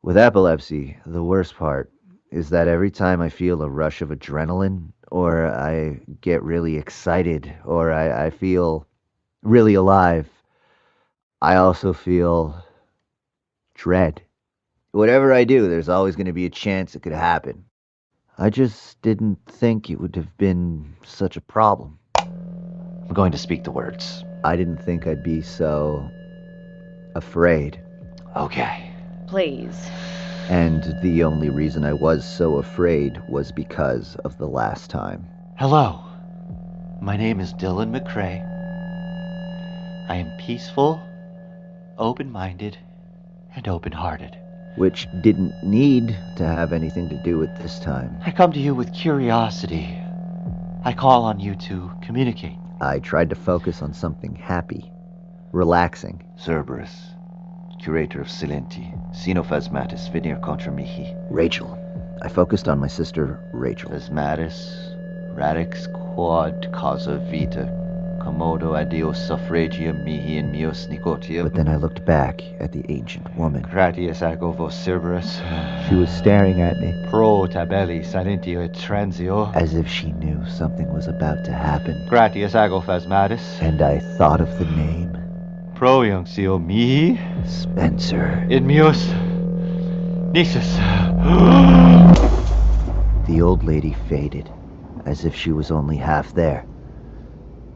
With epilepsy, the worst part is that every time I feel a rush of adrenaline, or I get really excited, or I feel really alive, I also feel dread. Whatever I do, there's always going to be a chance it could happen. I just didn't think it would have been such a problem. I'm going to speak the words. I didn't think I'd be so afraid. Okay. Please. And the only reason I was so afraid was because of the last time. Hello. My name is Dylan McCrae. I am peaceful, open-minded, and open-hearted. Which didn't need to have anything to do with this time. I come to you with curiosity. I call on you to communicate. I tried to focus on something happy, relaxing. Cerberus, curator of Silenti, Xenophasmatis venir contra mihi. Rachel. I focused on my sister, Rachel. Phasmatis, radix quod causa vita, commodo adio suffragia mihi in meos nicotia. But then I looked back at the ancient woman. Gratias ago vos Cerberus. She was staring at me. Pro tabelli silentio et transio. As if she knew something was about to happen. Gratias ago phasmatis. And I thought of the name. Pro iunxio mihi. Spencer. In meos nisus. The old lady faded, as if she was only half there.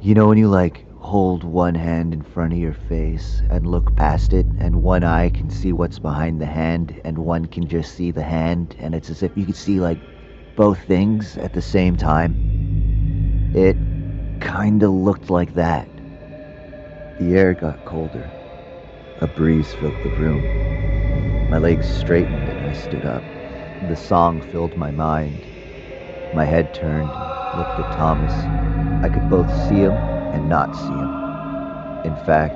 You know when you, hold one hand in front of your face and look past it, and one eye can see what's behind the hand, and one can just see the hand, and it's as if you could see, both things at the same time? It kinda looked like that. The air got colder. A breeze filled the room. My legs straightened and I stood up. The song filled my mind. My head turned and looked at Thomas. I could both see him and not see him. In fact,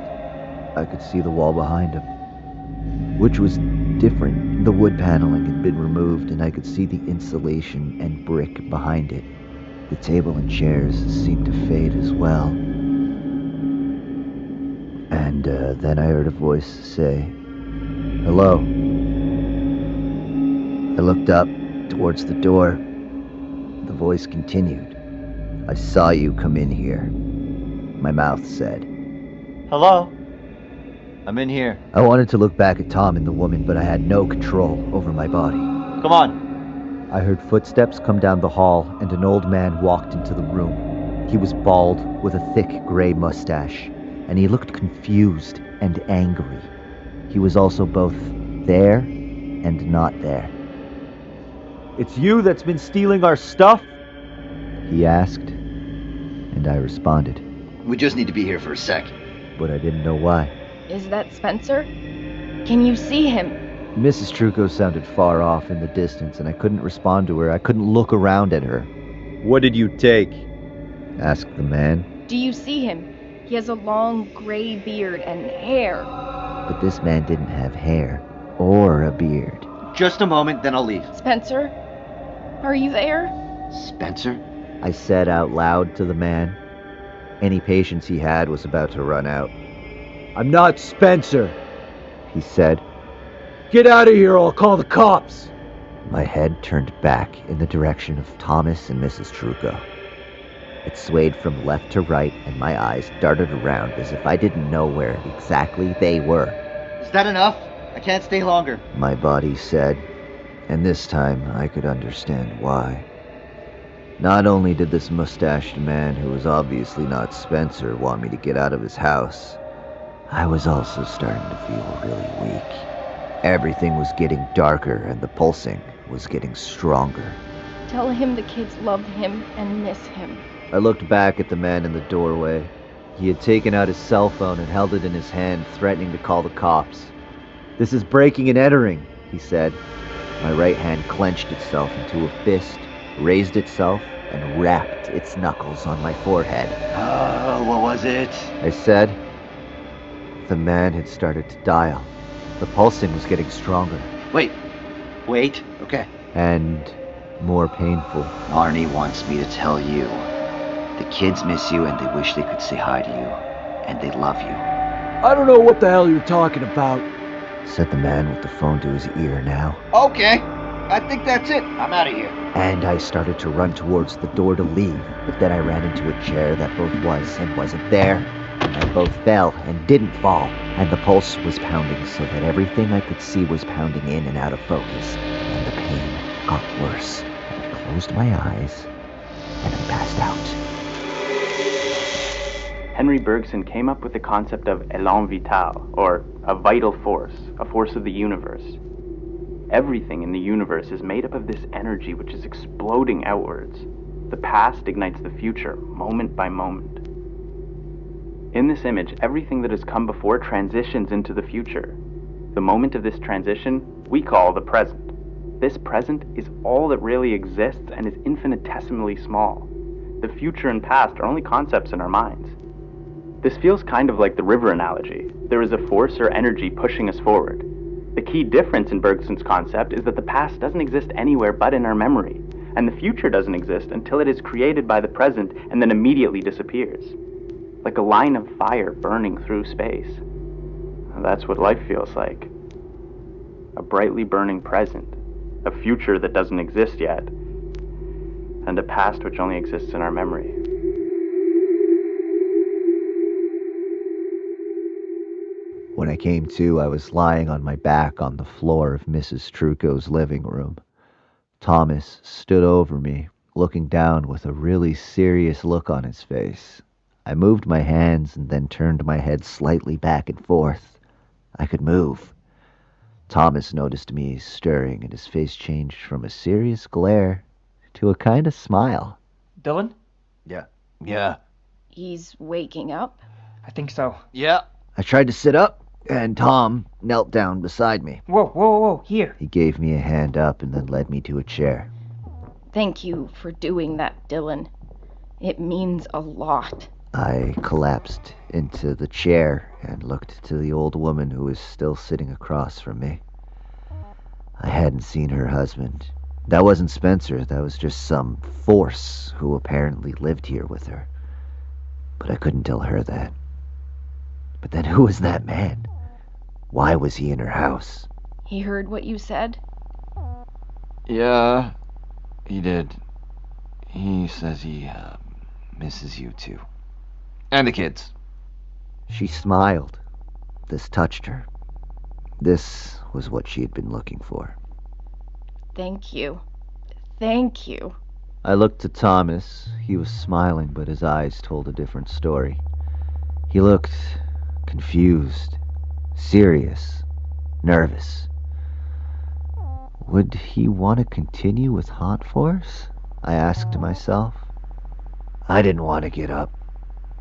I could see the wall behind him, which was different. The wood paneling had been removed and I could see the insulation and brick behind it. The table and chairs seemed to fade as well. And then I heard a voice say, "Hello." I looked up towards the door. The voice continued, "I saw you come in here." My mouth said, Hello? I'm in here. I wanted to look back at Tom and the woman, but I had no control over my body. Come on. I heard footsteps come down the hall, and an old man walked into the room. He was bald, with a thick gray mustache, and he looked confused and angry. He was also both there and not there. "It's you that's been stealing our stuff?" He asked, and I responded, We just need to be here for a sec. but I didn't know why. Is that Spencer? Can you see him? Mrs. Trucco sounded far off in the distance, and I couldn't respond to her. I couldn't look around at her. "What did you take?" Asked the man. Do you see him? He has a long gray beard and hair. But this man didn't have hair or a beard. Just a moment, then I'll leave. Spencer? Are you there? Spencer? I said out loud to the man. Any patience he had was about to run out. "I'm not Spencer." He said. "Get out of here or I'll call the cops." My head turned back in the direction of Thomas and Mrs. Trucco. It swayed from left to right, and my eyes darted around as if I didn't know where exactly they were. Is that enough? I can't stay longer. My body said, and this time I could understand why. Not only did this mustached man, who was obviously not Spencer, want me to get out of his house, I was also starting to feel really weak. Everything was getting darker and the pulsing was getting stronger. Tell him the kids love him and miss him. I looked back at the man in the doorway. He had taken out his cell phone and held it in his hand, threatening to call the cops. "This is breaking and entering," he said. My right hand clenched itself into a fist, raised itself, and rapped its knuckles on my forehead. What was it? I said. The man had started to dial. The pulsing was getting stronger. Wait. Okay. And more painful. Arnie wants me to tell you. The kids miss you and they wish they could say hi to you. And they love you. "I don't know what the hell you're talking about," said the man with the phone to his ear now. Okay. I think that's it. I'm out of here. And I started to run towards the door to leave, but then I ran into a chair that both was and wasn't there. And both fell and didn't fall, and the pulse was pounding so that everything I could see was pounding in and out of focus, and the pain got worse, and I closed my eyes, and I passed out. Henry Bergson came up with the concept of élan vital, or a vital force, a force of the universe. Everything in the universe is made up of this energy which is exploding outwards. The past ignites the future, moment by moment. In this image, everything that has come before transitions into the future. The moment of this transition, we call the present. This present is all that really exists and is infinitesimally small. The future and past are only concepts in our minds. This feels kind of like the river analogy. There is a force or energy pushing us forward. The key difference in Bergson's concept is that the past doesn't exist anywhere but in our memory, and the future doesn't exist until it is created by the present and then immediately disappears. Like a line of fire burning through space. And that's what life feels like. A brightly burning present, a future that doesn't exist yet, and a past which only exists in our memory. When I came to, I was lying on my back on the floor of Mrs. Trucco's living room. Thomas stood over me, looking down with a really serious look on his face. I moved my hands and then turned my head slightly back and forth. I could move. Thomas noticed me stirring, and his face changed from a serious glare to a kind of smile. Dylan? Yeah. He's waking up. I think so. Yeah. I tried to sit up, and Tom knelt down beside me. Whoa, here. He gave me a hand up and then led me to a chair. Thank you for doing that, Dylan. It means a lot. I collapsed into the chair and looked to the old woman who was still sitting across from me. I hadn't seen her husband. That wasn't Spencer, that was just some force who apparently lived here with her. But I couldn't tell her that. But then who was that man? Why was he in her house? He heard what you said? Yeah, he did. He says he misses you too. And the kids. She smiled. This touched her. This was what she had been looking for. Thank you. Thank you. I looked to Thomas. He was smiling, but his eyes told a different story. He looked confused, serious, nervous. Would he want to continue with Haunt Force? I asked myself. I didn't want to get up.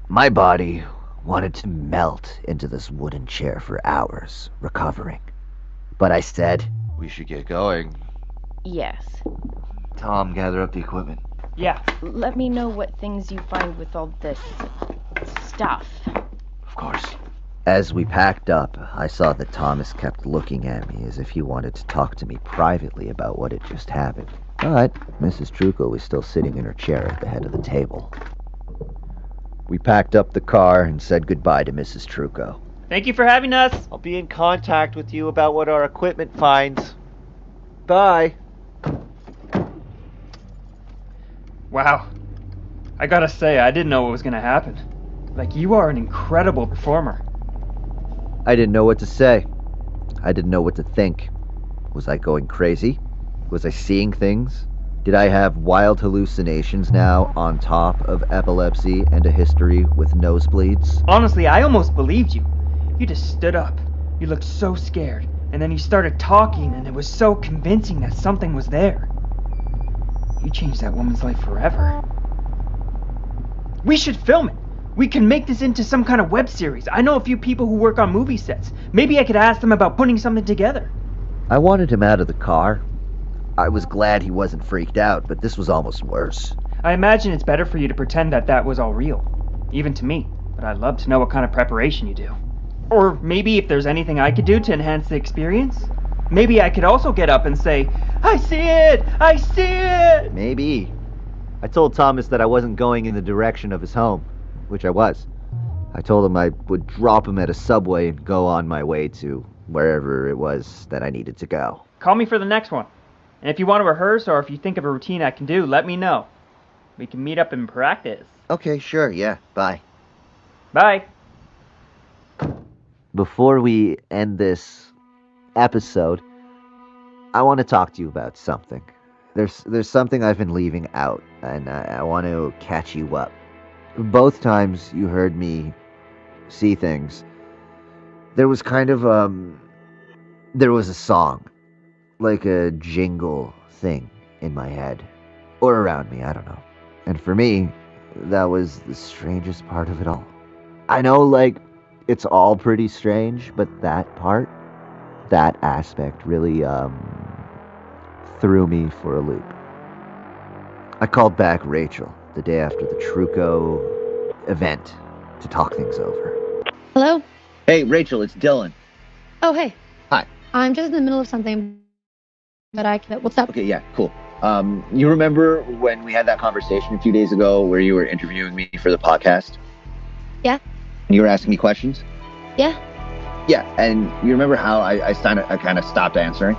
My body wanted to melt into this wooden chair for hours, recovering. But I said, We should get going. Yes. Tom, gather up the equipment. Yeah. Let me know what things you find with all this stuff. Of course. As we packed up, I saw that Thomas kept looking at me as if he wanted to talk to me privately about what had just happened. But Mrs. Trucco was still sitting in her chair at the head of the table. We packed up the car and said goodbye to Mrs. Trucco. Thank you for having us. I'll be in contact with you about what our equipment finds. Bye. Wow. I gotta say, I didn't know what was gonna happen. Like, you are an incredible performer. I didn't know what to say. I didn't know what to think. Was I going crazy? Was I seeing things? Did I have wild hallucinations now on top of epilepsy and a history with nosebleeds? Honestly, I almost believed you. You just stood up. You looked so scared. And then you started talking, and it was so convincing that something was there. You changed that woman's life forever. We should film it. We can make this into some kind of web series. I know a few people who work on movie sets. Maybe I could ask them about putting something together. I wanted him out of the car. I was glad he wasn't freaked out, but this was almost worse. I imagine it's better for you to pretend that that was all real. Even to me. But I'd love to know what kind of preparation you do. Or maybe if there's anything I could do to enhance the experience. Maybe I could also get up and say, I see it! I see it! Maybe. I told Thomas that I wasn't going in the direction of his home, which I was. I told him I would drop him at a subway and go on my way to wherever it was that I needed to go. Call me for the next one. And if you want to rehearse or if you think of a routine I can do, let me know. We can meet up and practice. Okay, sure, yeah, bye. Bye. Before we end this episode, I want to talk to you about something. There's something I've been leaving out, and I want to catch you up. Both times you heard me see things, there was kind of, there was a song, like a jingle thing in my head, or around me, I don't know. And for me, that was the strangest part of it all. I know, like, it's all pretty strange, but that part, that aspect really, threw me for a loop. I called back Rachel the day after the Trucco event to talk things over. Hello? Hey, Rachel, it's Dylan. Oh, hey. Hi. I'm just in the middle of something, but what's up? Okay, yeah, cool. You remember when we had that conversation a few days ago where you were interviewing me for the podcast? Yeah. And you were asking me questions? Yeah. Yeah, and you remember how I kind of stopped answering?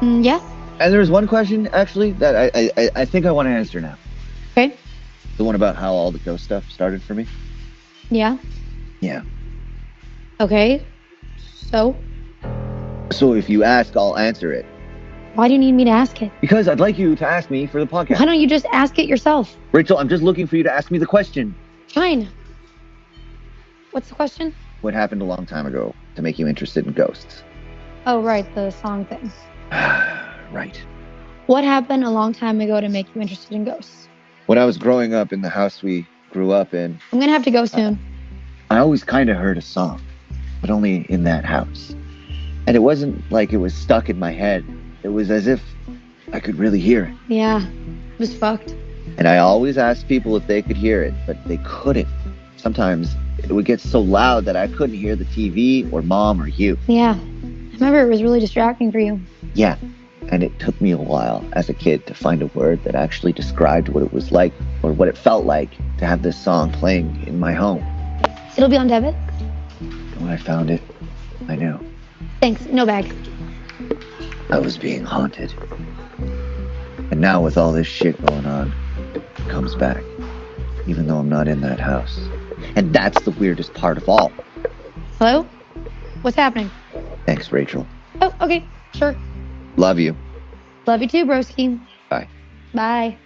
Yeah. And there was one question, actually, that I think I want to answer now. Okay. The one about how all the ghost stuff started for me? Yeah. Yeah. Okay. So if you ask, I'll answer it. why do you need me to ask it? Because I'd like you to ask me for the podcast. Why don't you just ask it yourself? Rachel, I'm just looking for you to ask me the question. Fine. What's the question? What happened a long time ago to make you interested in ghosts? Oh, right, the song thing. Right. What happened a long time ago to make you interested in ghosts? When I was growing up in the house we grew up in, I'm gonna have to go soon. I always kind of heard a song, but only in that house. And it wasn't like it was stuck in my head. It was as if I could really hear it. Yeah, it was fucked. And I always asked people if they could hear it, but they couldn't. Sometimes it would get so loud that I couldn't hear the TV or mom or you. Yeah, I remember it was really distracting for you. Yeah, and it took me a while as a kid to find a word that actually described what it was like or what it felt like to have this song playing in my home. It'll be on debit? And when I found it, I knew. Thanks, no bag. I was being haunted. And now with all this shit going on, it comes back, even though I'm not in that house. And that's the weirdest part of all. Hello? What's happening? Thanks, Rachel. Oh, okay, sure. Love you. Love you too, broski. Bye. Bye.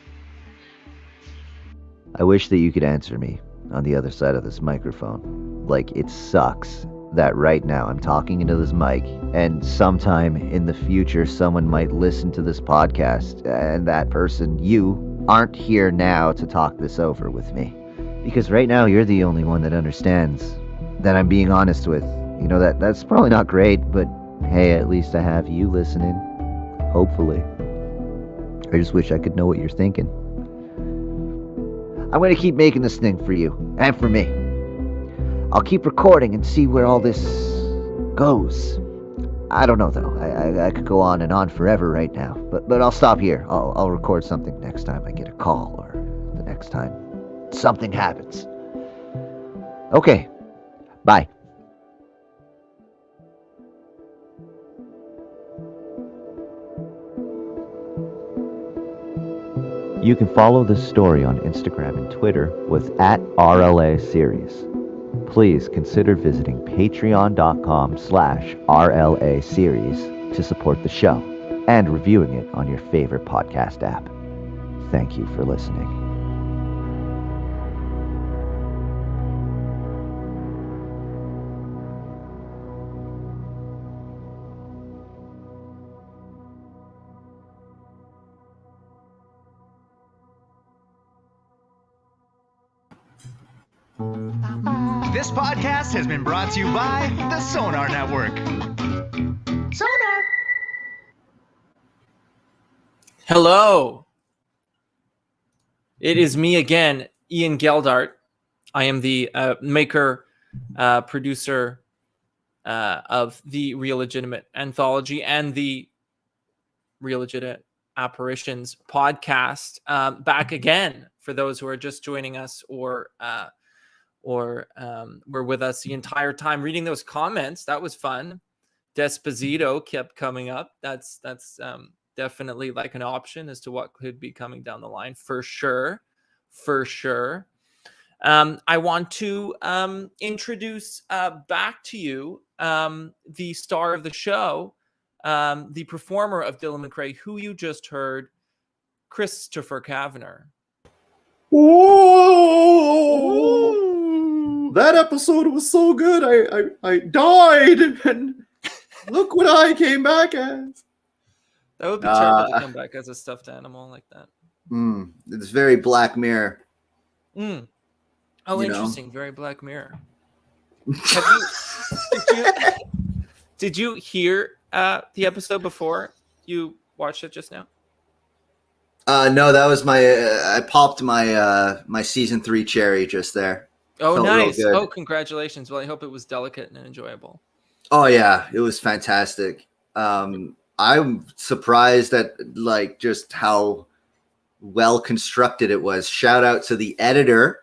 I wish that you could answer me on the other side of this microphone. Like, it sucks that right now I'm talking into this mic, and sometime in the future someone might listen to this podcast, and that person, you, aren't here now to talk this over with me. Because right now you're the only one that understands that I'm being honest with. You know, that's probably not great, but hey, at least I have you listening. Hopefully. I just wish I could know what you're thinking. I'm going to keep making this thing for you, and for me. I'll keep recording and see where all this goes. I don't know, though. I could go on and on forever right now. But I'll stop here. I'll record something next time I get a call, or the next time something happens. Okay. Bye. You can follow this story on Instagram and Twitter with @RLAseries. Please consider visiting patreon.com/RLAseries to support the show and reviewing it on your favorite podcast app. Thank you for listening. This podcast has been brought to you by the Sonar Network. Sonar! Hello. It is me again, Ian Geldart. I am the maker, producer of the Real Legitimate Anthology and the Real Legitimate Apparitions podcast. Back again for those who are just joining us or were with us the entire time. Reading those comments, that was fun. Desposito kept coming up. That's definitely like an option as to what could be coming down the line for sure. I want to introduce back to you the star of the show, the performer of Dylan McRae, who you just heard, Christopher Cavener. Whoa! That episode was so good. I died, and look what I came back as. That would be terrible to come back as a stuffed animal like that. It's very Black Mirror. Oh, interesting. Know? Very Black Mirror. Did you hear the episode before you watched it just now? No, that was I popped my season 3 cherry just there. Oh, felt nice. Oh, congratulations. Well, I hope it was delicate and enjoyable. Oh, yeah. It was fantastic. I'm surprised at just how well constructed it was. Shout out to the editor,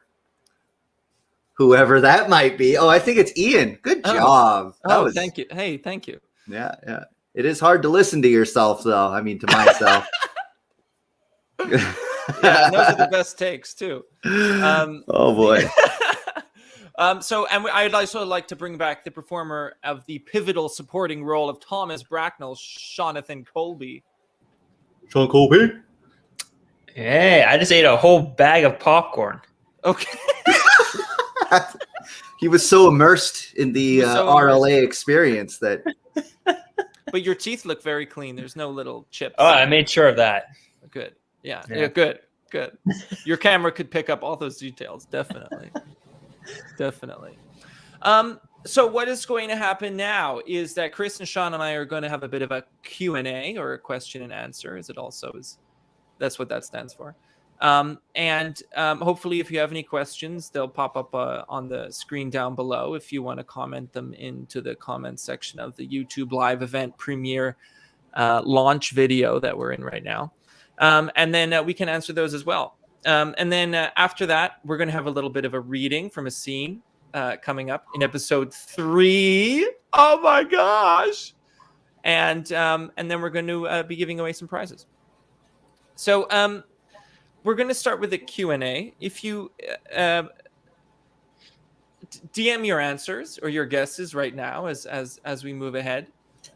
whoever that might be. Oh, I think it's Ian. Good job. Thank you. Hey, thank you. Yeah. It is hard to listen to yourself, though. I mean, to myself. Yeah, those are the best takes too. Oh boy. I'd also like to bring back the performer of the pivotal supporting role of Thomas Bracknell, Sean Colby. Sean Colby? Hey, I just ate a whole bag of popcorn. Okay. He was so immersed in the RLA experience that. But But your teeth look very clean. There's no little chips. Oh, I made sure of that. Good. Yeah. Yeah. Good. Your camera could pick up all those details. Definitely. Definitely. So what is going to happen now is that Chris and Sean and I are going to have a bit of a Q&A, or a question and answer, as it also is. That's what that stands for. Hopefully if you have any questions, they'll pop up on the screen down below if you want to comment them into the comment section of the YouTube live event premiere launch video that we're in right now. And then we can answer those as well. And then after that, we're going to have a little bit of a reading from a scene coming up in episode 3. Oh my gosh. And then we're going to be giving away some prizes. So we're going to start with a Q&A. If you DM your answers or your guesses right now as we move ahead.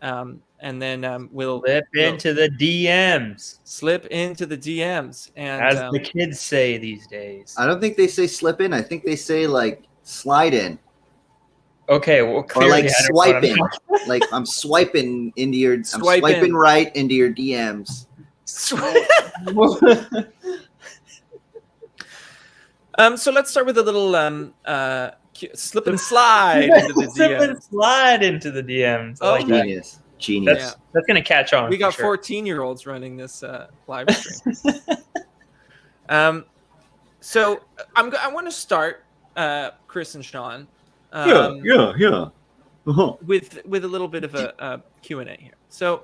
And then we'll slip into the DMs. Slip into the DMs. And as the kids say these days. I don't think they say slip in. I think they say like slide in. Okay, well, or like swiping. Like I'm swiping into your. I'm swiping right into your DMs. So let's start with a little slip and slide into the DMs. Slip and slide into the DMs. I like genius. That. Genius. That's going to catch on. We got 14-year-olds running this live stream. So I want to start, Chris and Sean. Yeah. Uh-huh. With a little bit of a Q&A here. So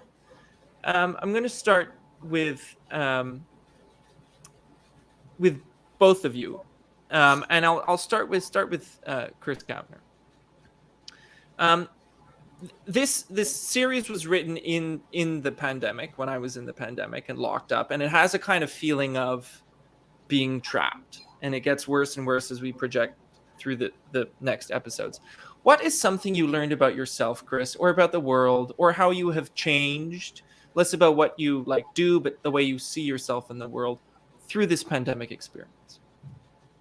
I'm going to start with both of you, and I'll start with Chris Cavener. This series was written in the pandemic, when I was in the pandemic and locked up, and it has a kind of feeling of being trapped, and it gets worse and worse as we project through the next episodes. What is something you learned about yourself, Chris, or about the world, or how you have changed, less about what you do, but the way you see yourself in the world through this pandemic experience?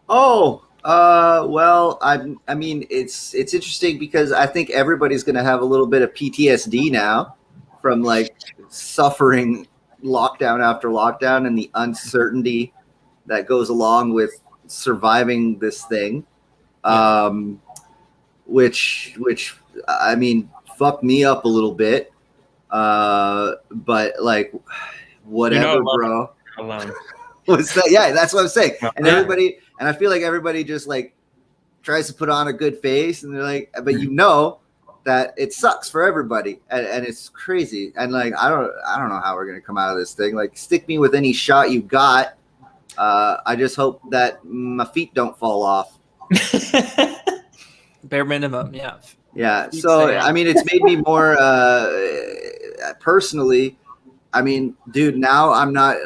Well, I mean, it's interesting because I think everybody's going to have a little bit of PTSD now from suffering lockdown after lockdown and the uncertainty that goes along with surviving this thing. Which I mean, fucked me up a little bit. But whatever, bro. Alone. What's that? Yeah, that's what I'm saying. And everybody, and I feel like everybody just tries to put on a good face, and they're like, but that it sucks for everybody, and it's crazy. And I don't know how we're gonna come out of this thing. Stick me with any shot you got. I just hope that my feet don't fall off. Bare minimum, yeah. Yeah. So I mean, it's made me more personally. I mean, dude, now I'm not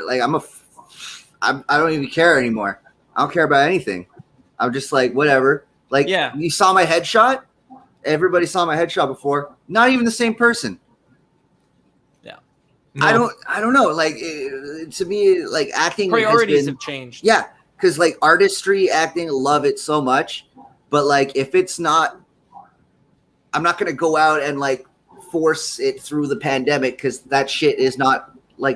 I don't even care anymore. I don't care about anything. I'm just whatever. You saw my headshot. Everybody saw my headshot before. Not even the same person. Yeah. No. I don't know. To me, acting priorities have changed. Yeah, because artistry, acting, love it so much. But if it's not, I'm not gonna go out and force it through the pandemic, because that shit is not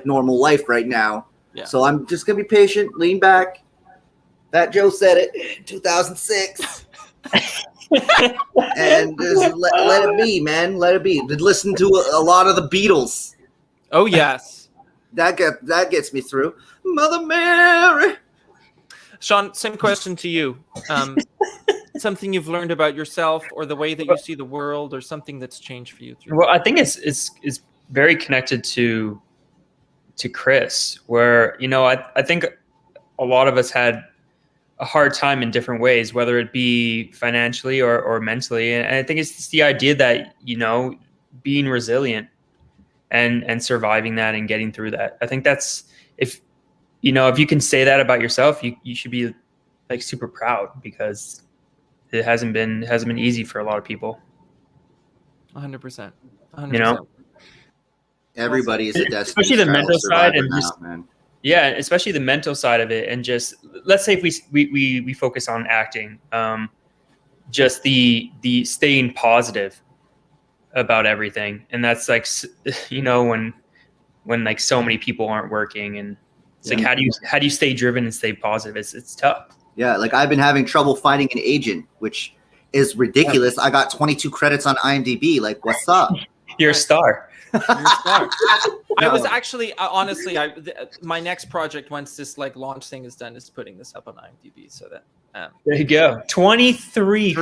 normal life right now. Yeah. So I'm just gonna be patient, lean back. That Joe said it, 2006. And just let it be, man. Let it be. Listen to a lot of the Beatles. Oh yes, that gets me through. Mother Mary. Sean, same question to you. Something you've learned about yourself, or the way that you see the world, or something that's changed for you? Well, I think it's very connected to Chris, where I think a lot of us had a hard time in different ways, whether it be financially or mentally, and I think it's just the idea that being resilient and surviving that and getting through that. I think that's if you can say that about yourself, you should be super proud, because it hasn't been easy for a lot of people. 100%. Everybody is a destiny, especially the mental side, and just man. Yeah, especially the mental side of it, and just let's say if we focus on acting, just the staying positive. about everything, and that's like when like so many people aren't working, and it's like how do you stay driven and stay positive? It's tough. Yeah, like I've been having trouble finding an agent, which is ridiculous. I got 22 credits on IMDb. Like, what's up? You're a star. You're a star. I was actually, honestly, my next project, once this like launch thing is done, is putting this up on IMDb so that there you go. 23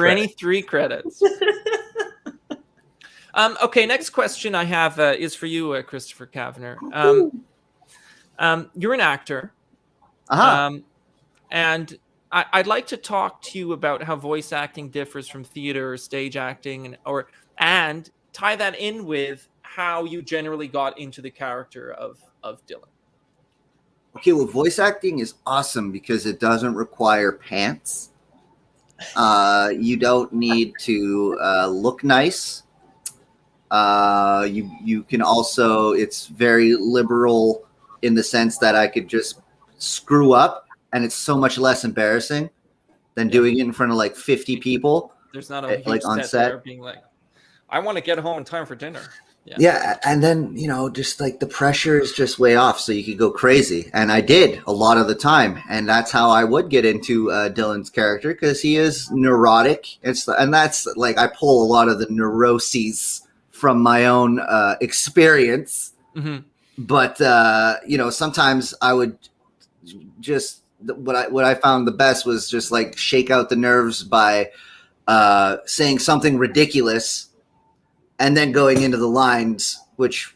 credits. Okay, next question I have is for you, Christopher Cavener. You're an actor, and I'd like to talk to you about how voice acting differs from theater or stage acting, and tie that in with how you generally got into the character of Dylan. Okay, well, voice acting is awesome because it doesn't require pants. You don't need to look nice. You can also, it's very liberal in the sense that I could just screw up and it's so much less embarrassing than doing it in front of like 50 people. There's not a like on set being like, I want to get home in time for dinner. Yeah, and then, just like the pressure is just way off, so you could go crazy. And I did a lot of the time, and that's how I would get into Dylan's character, because he is neurotic. And that's like, I pull a lot of the neuroses from my own experience. Mm-hmm. But sometimes I would just, what I found the best was just like shake out the nerves by saying something ridiculous and then going into the lines, which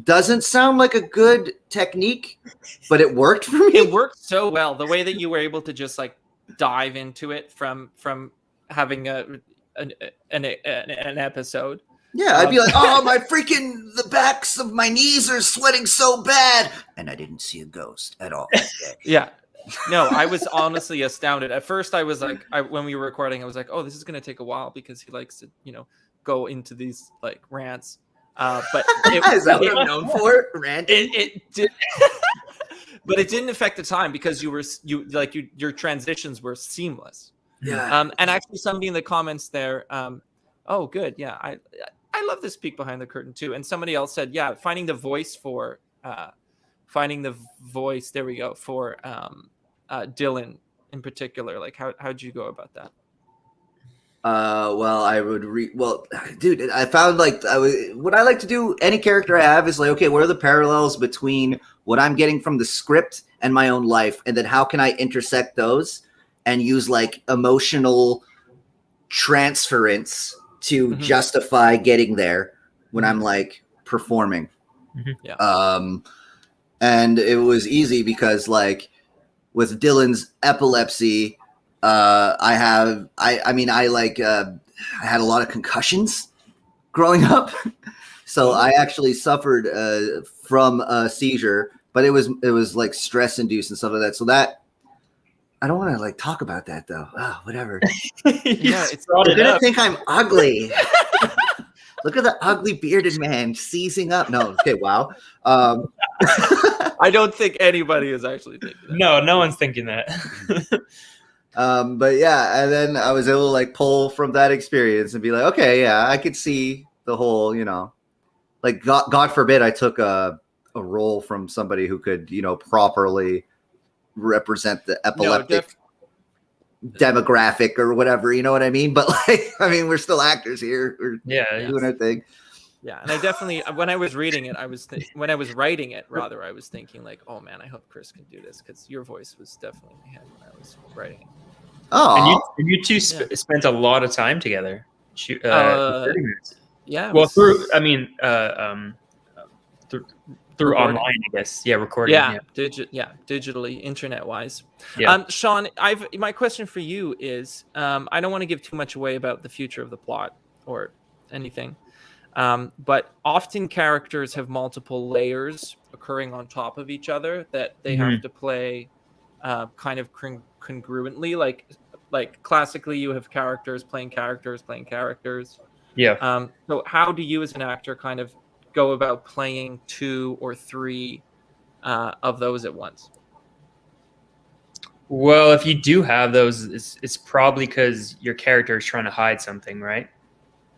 doesn't sound like a good technique, but it worked for me. It worked so well. The way that you were able to just like dive into it from having an episode. Yeah, I'd be like, oh, the backs of my knees are sweating so bad. And I didn't see a ghost at all. Yeah. No, I was honestly astounded. At first, I was like, when we were recording, I was like, oh, this is going to take a while because he likes to, go into these like rants. But is that what I'm known for? Ranting? It did. But it didn't affect the time because your transitions were seamless. Yeah. And actually somebody in the comments there, oh, good. Yeah. I love this peek behind the curtain too. And somebody else said, yeah, finding the voice for Dylan in particular. Like how'd you go about that? Well, I would dude, I found like what I like to do, any character I have is like, okay, what are the parallels between what I'm getting from the script and my own life? And then how can I intersect those and use like emotional transference to justify getting there when I'm like performing. Yeah. And it was easy because like with Dylan's epilepsy, I had a lot of concussions growing up. So I actually suffered from a seizure, but it was like stress induced and stuff like that. So that, I don't want to like talk about that though. Oh, whatever. Yeah, They're gonna think I'm ugly. Look at the ugly bearded man seizing up. No, okay, wow. I don't think anybody is actually thinking that. No one's thinking that. But yeah, and then I was able to like pull from that experience and be like, okay, yeah, I could see the whole, like God forbid I took a role from somebody who could, properly represent the epileptic demographic or whatever, you know what I mean? But like, we're still actors here. We're doing our thing. Yeah, and I definitely, when I was reading it, I was writing it, I was thinking like, oh man, I hope Chris can do this, because your voice was definitely in my head when I was writing it. Oh, and you two spent a lot of time together. 30 minutes. Yeah. Well, through online, I guess. Yeah, recording. Yeah, digitally, internet wise. Yeah. Sean, my question for you is, I don't want to give too much away about the future of the plot or anything. But often characters have multiple layers occurring on top of each other that they have to play kind of congruently. Like classically, you have characters playing characters. Yeah. So how do you as an actor kind of go about playing 2 or 3 of those at once? Well, if you do have those, it's probably because your character is trying to hide something, right?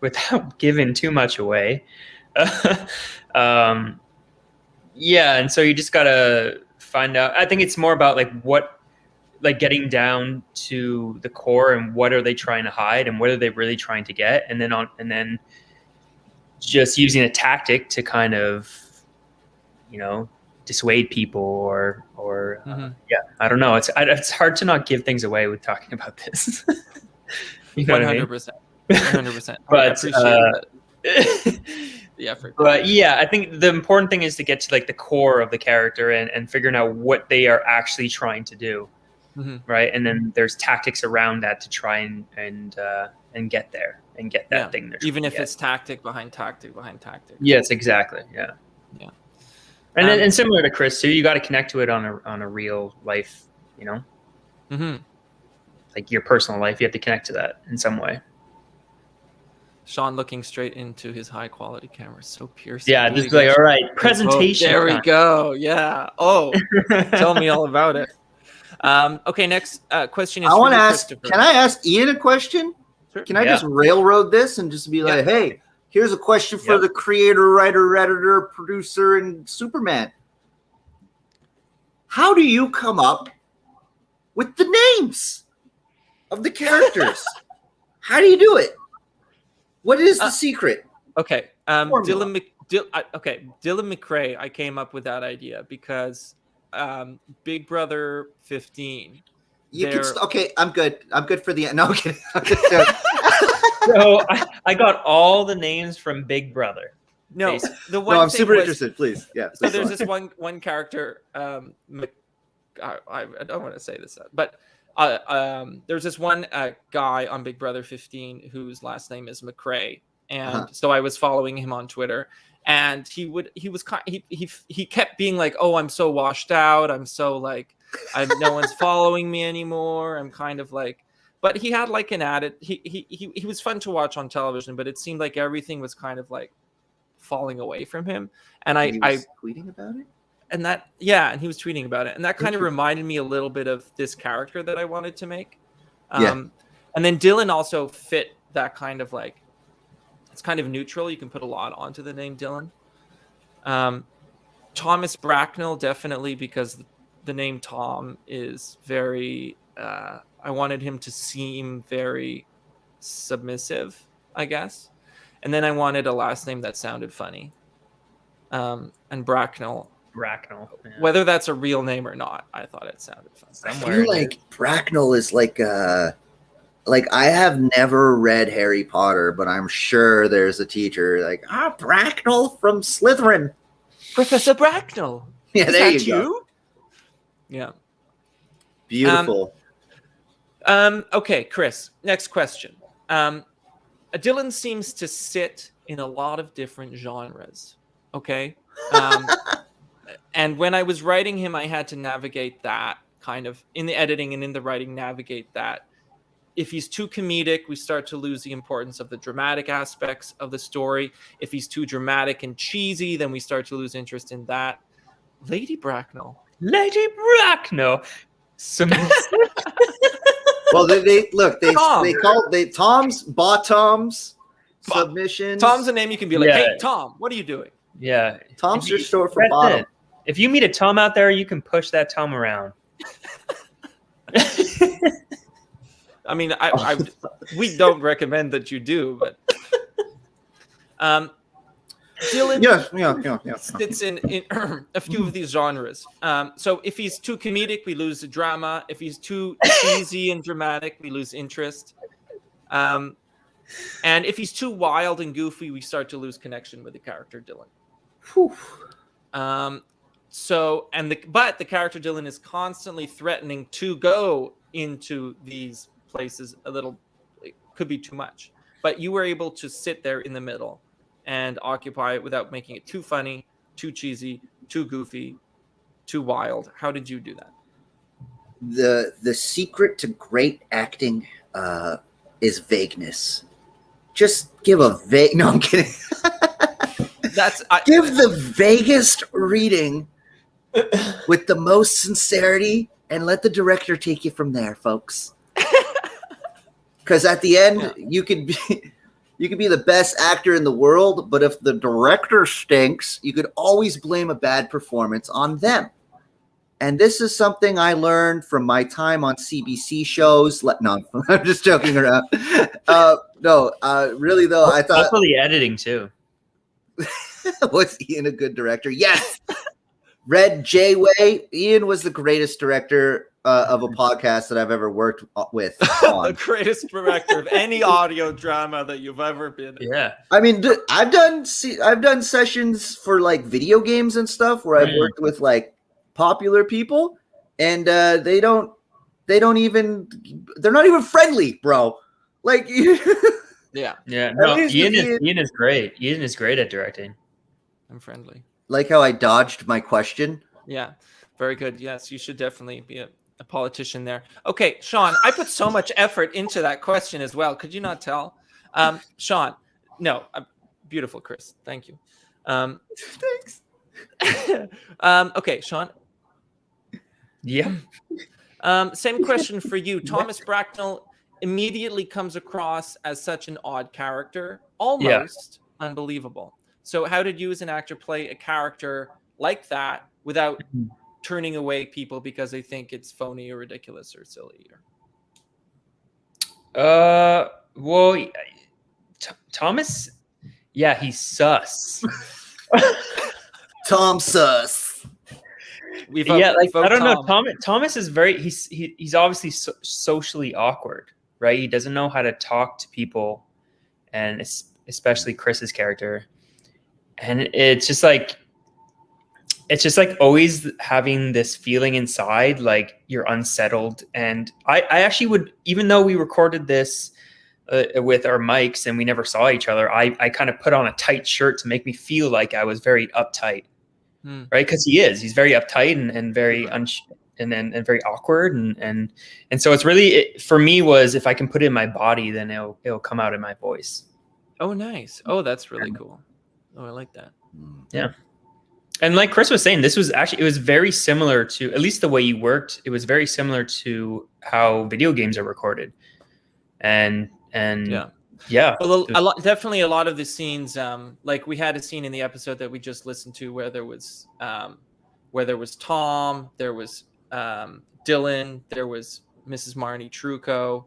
without giving too much away. Yeah, and so you just gotta find out. I think it's more about like getting down to the core and what are they trying to hide and what are they really trying to get, and then just using a tactic to kind of, dissuade people or yeah, I don't know. It's hard to not give things away with talking about this. You know 100%. 100%. But I appreciate the effort. But yeah, I think the important thing is to get to like the core of the character and figuring out what they are actually trying to do, right? And then there's tactics around that to try and get there and get that thing. Even if it's tactic behind tactic behind tactic. Yes, exactly. Yeah. Yeah. And then, and similar to Chris too, you got to connect to it on a real life, like your personal life. You have to connect to that in some way. Sean looking straight into his high quality camera, so piercing. Yeah, just like, all right, presentation. There we go. Yeah. Oh, tell me all about it. Okay, next question is. I want to ask. Can I ask Ian a question? Sure. Can I just railroad this and just be like, hey, here's a question for the creator, writer, editor, producer, and Superman. How do you come up with the names of the characters? How do you do it? What is the secret? Okay, Dylan McRae. I came up with that idea because Big Brother 15. You can okay. I'm good. I'm good for the end. No, I'm kidding. So I got all the names from Big Brother. No, the one. No, I'm super interested. Please, yeah. So there's this one character. I don't want to say this, but. There's this one guy on Big Brother 15 whose last name is McRae, and so I was following him on Twitter, and he kept being like, "Oh, I'm so washed out. I'm so like, no one's following me anymore. I'm kind of like," but he had like an added. He was fun to watch on television, but it seemed like everything was kind of like falling away from him, and I tweeting about it. And and he was tweeting about it, and that kind of reminded me a little bit of this character that I wanted to make. And then Dylan also fit that kind of like, it's kind of neutral. You can put a lot onto the name Dylan. Thomas Bracknell, definitely, because the name Tom is very, I wanted him to seem very submissive, I guess. And then I wanted a last name that sounded funny. And Bracknell, whether that's a real name or not, I thought it sounded fun. I feel like Bracknell is like I have never read Harry Potter, but I'm sure there's a teacher like Bracknell from Slytherin, Professor Bracknell. Yeah, is there that you go. Yeah, beautiful. Okay, Chris. Next question. Dylan seems to sit in a lot of different genres. Okay. And when I was writing him, I had to navigate that kind of in the editing and in the writing, navigate that. If he's too comedic, we start to lose the importance of the dramatic aspects of the story. If he's too dramatic and cheesy, then we start to lose interest in that. Lady Bracknell. Well, they call Tom's bottoms submissions. Tom's a name you can be like, hey, Tom, what are you doing? Yeah. Tom's just short for bottom. If you meet a Tom out there, you can push that Tom around. I mean, we don't recommend that you do, but Dylan sits in a few of these genres. So if he's too comedic, we lose the drama. If he's too cheesy and dramatic, we lose interest. And if he's too wild and goofy, we start to lose connection with the character Dylan. But the character Dylan is constantly threatening to go into these places a little. It could be too much, but you were able to sit there in the middle and occupy it without making it too funny, too cheesy, too goofy, too wild. How did you do that? The secret to great acting is vagueness. Just give a vague. No, I'm kidding. Give the vaguest reading with the most sincerity, and let the director take you from there, folks. Because at the end, you could be You could be the best actor in the world, but if the director stinks, you could always blame a bad performance on them. And this is something I learned from my time on CBC shows. No, I'm just joking around. Really though, I thought also the editing too. Was Ian a good director? Yes. Red J-Way. Ian was the greatest director of a podcast that I've ever worked with. The greatest director of any audio drama that you've ever been in. Yeah. I mean, I've done sessions for like video games and stuff where I've worked with like popular people, and they're not even friendly, bro. Like, yeah. No, Ian is great. Ian is great at directing. I'm friendly. Like how I dodged my question. Yeah, very good. Yes, you should definitely be a politician there. Okay, Sean, I put so much effort into that question as well. Could you not tell? Sean, no, beautiful, Chris. Thank you. Thanks. Okay, Sean. Yeah. Same question for you. Thomas Bracknell immediately comes across as such an odd character, almost unbelievable. So how did you as an actor play a character like that without turning away people because they think it's phony or ridiculous or silly? Well, Thomas, he's sus. Tom sus. I don't know. Thomas is he's obviously socially awkward, right? He doesn't know how to talk to people, and especially Chris's character. And it's just like always having this feeling inside, like you're unsettled. And I actually would, even though we recorded this with our mics and we never saw each other, I kind of put on a tight shirt to make me feel like I was very uptight, right? Because he's very uptight and very and very awkward, and so it's really for me was, if I can put it in my body, then it'll come out in my voice. Oh, nice. Oh, that's really cool. Oh, I like that. Yeah. And like Chris was saying, it was very similar to, at least the way you worked, it was very similar to how video games are recorded. And well, definitely a lot of the scenes, like we had a scene in the episode that we just listened to where there was Tom, there was Dylan, there was Mrs. Marnie Trucco,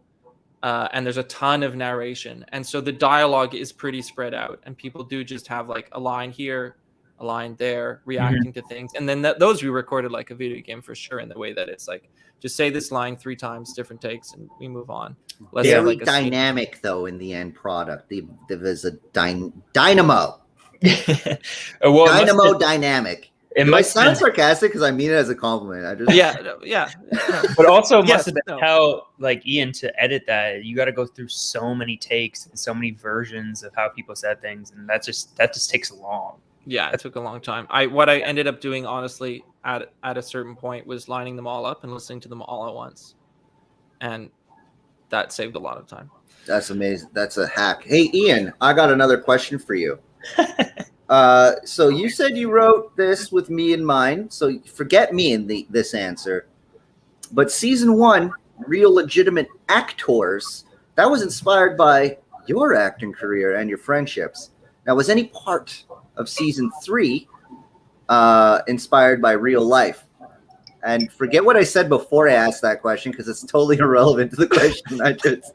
and there's a ton of narration. And so the dialogue is pretty spread out, and people do just have like a line here, a line there, reacting to things. And then those we recorded like a video game for sure, in the way that it's like, just say this line 3 times, different takes, and we move on. Very dynamic though in the end product. There was a dynamo. Dynamic. It might sound sarcastic because I mean it as a compliment. I just But also must have been how, like, Ian, to edit that, you got to go through so many takes and so many versions of how people said things, and that just takes long. Yeah, it took a long time. What I ended up doing, honestly, at a certain point, was lining them all up and listening to them all at once, and that saved a lot of time. That's amazing. That's a hack. Hey, Ian, I got another question for you. So you said you wrote this with me in mind, so forget me in this answer. But season 1, Real Legitimate Actors, that was inspired by your acting career and your friendships. Now, was any part of season 3 inspired by real life? And forget what I said before I asked that question, because it's totally irrelevant to the question I just...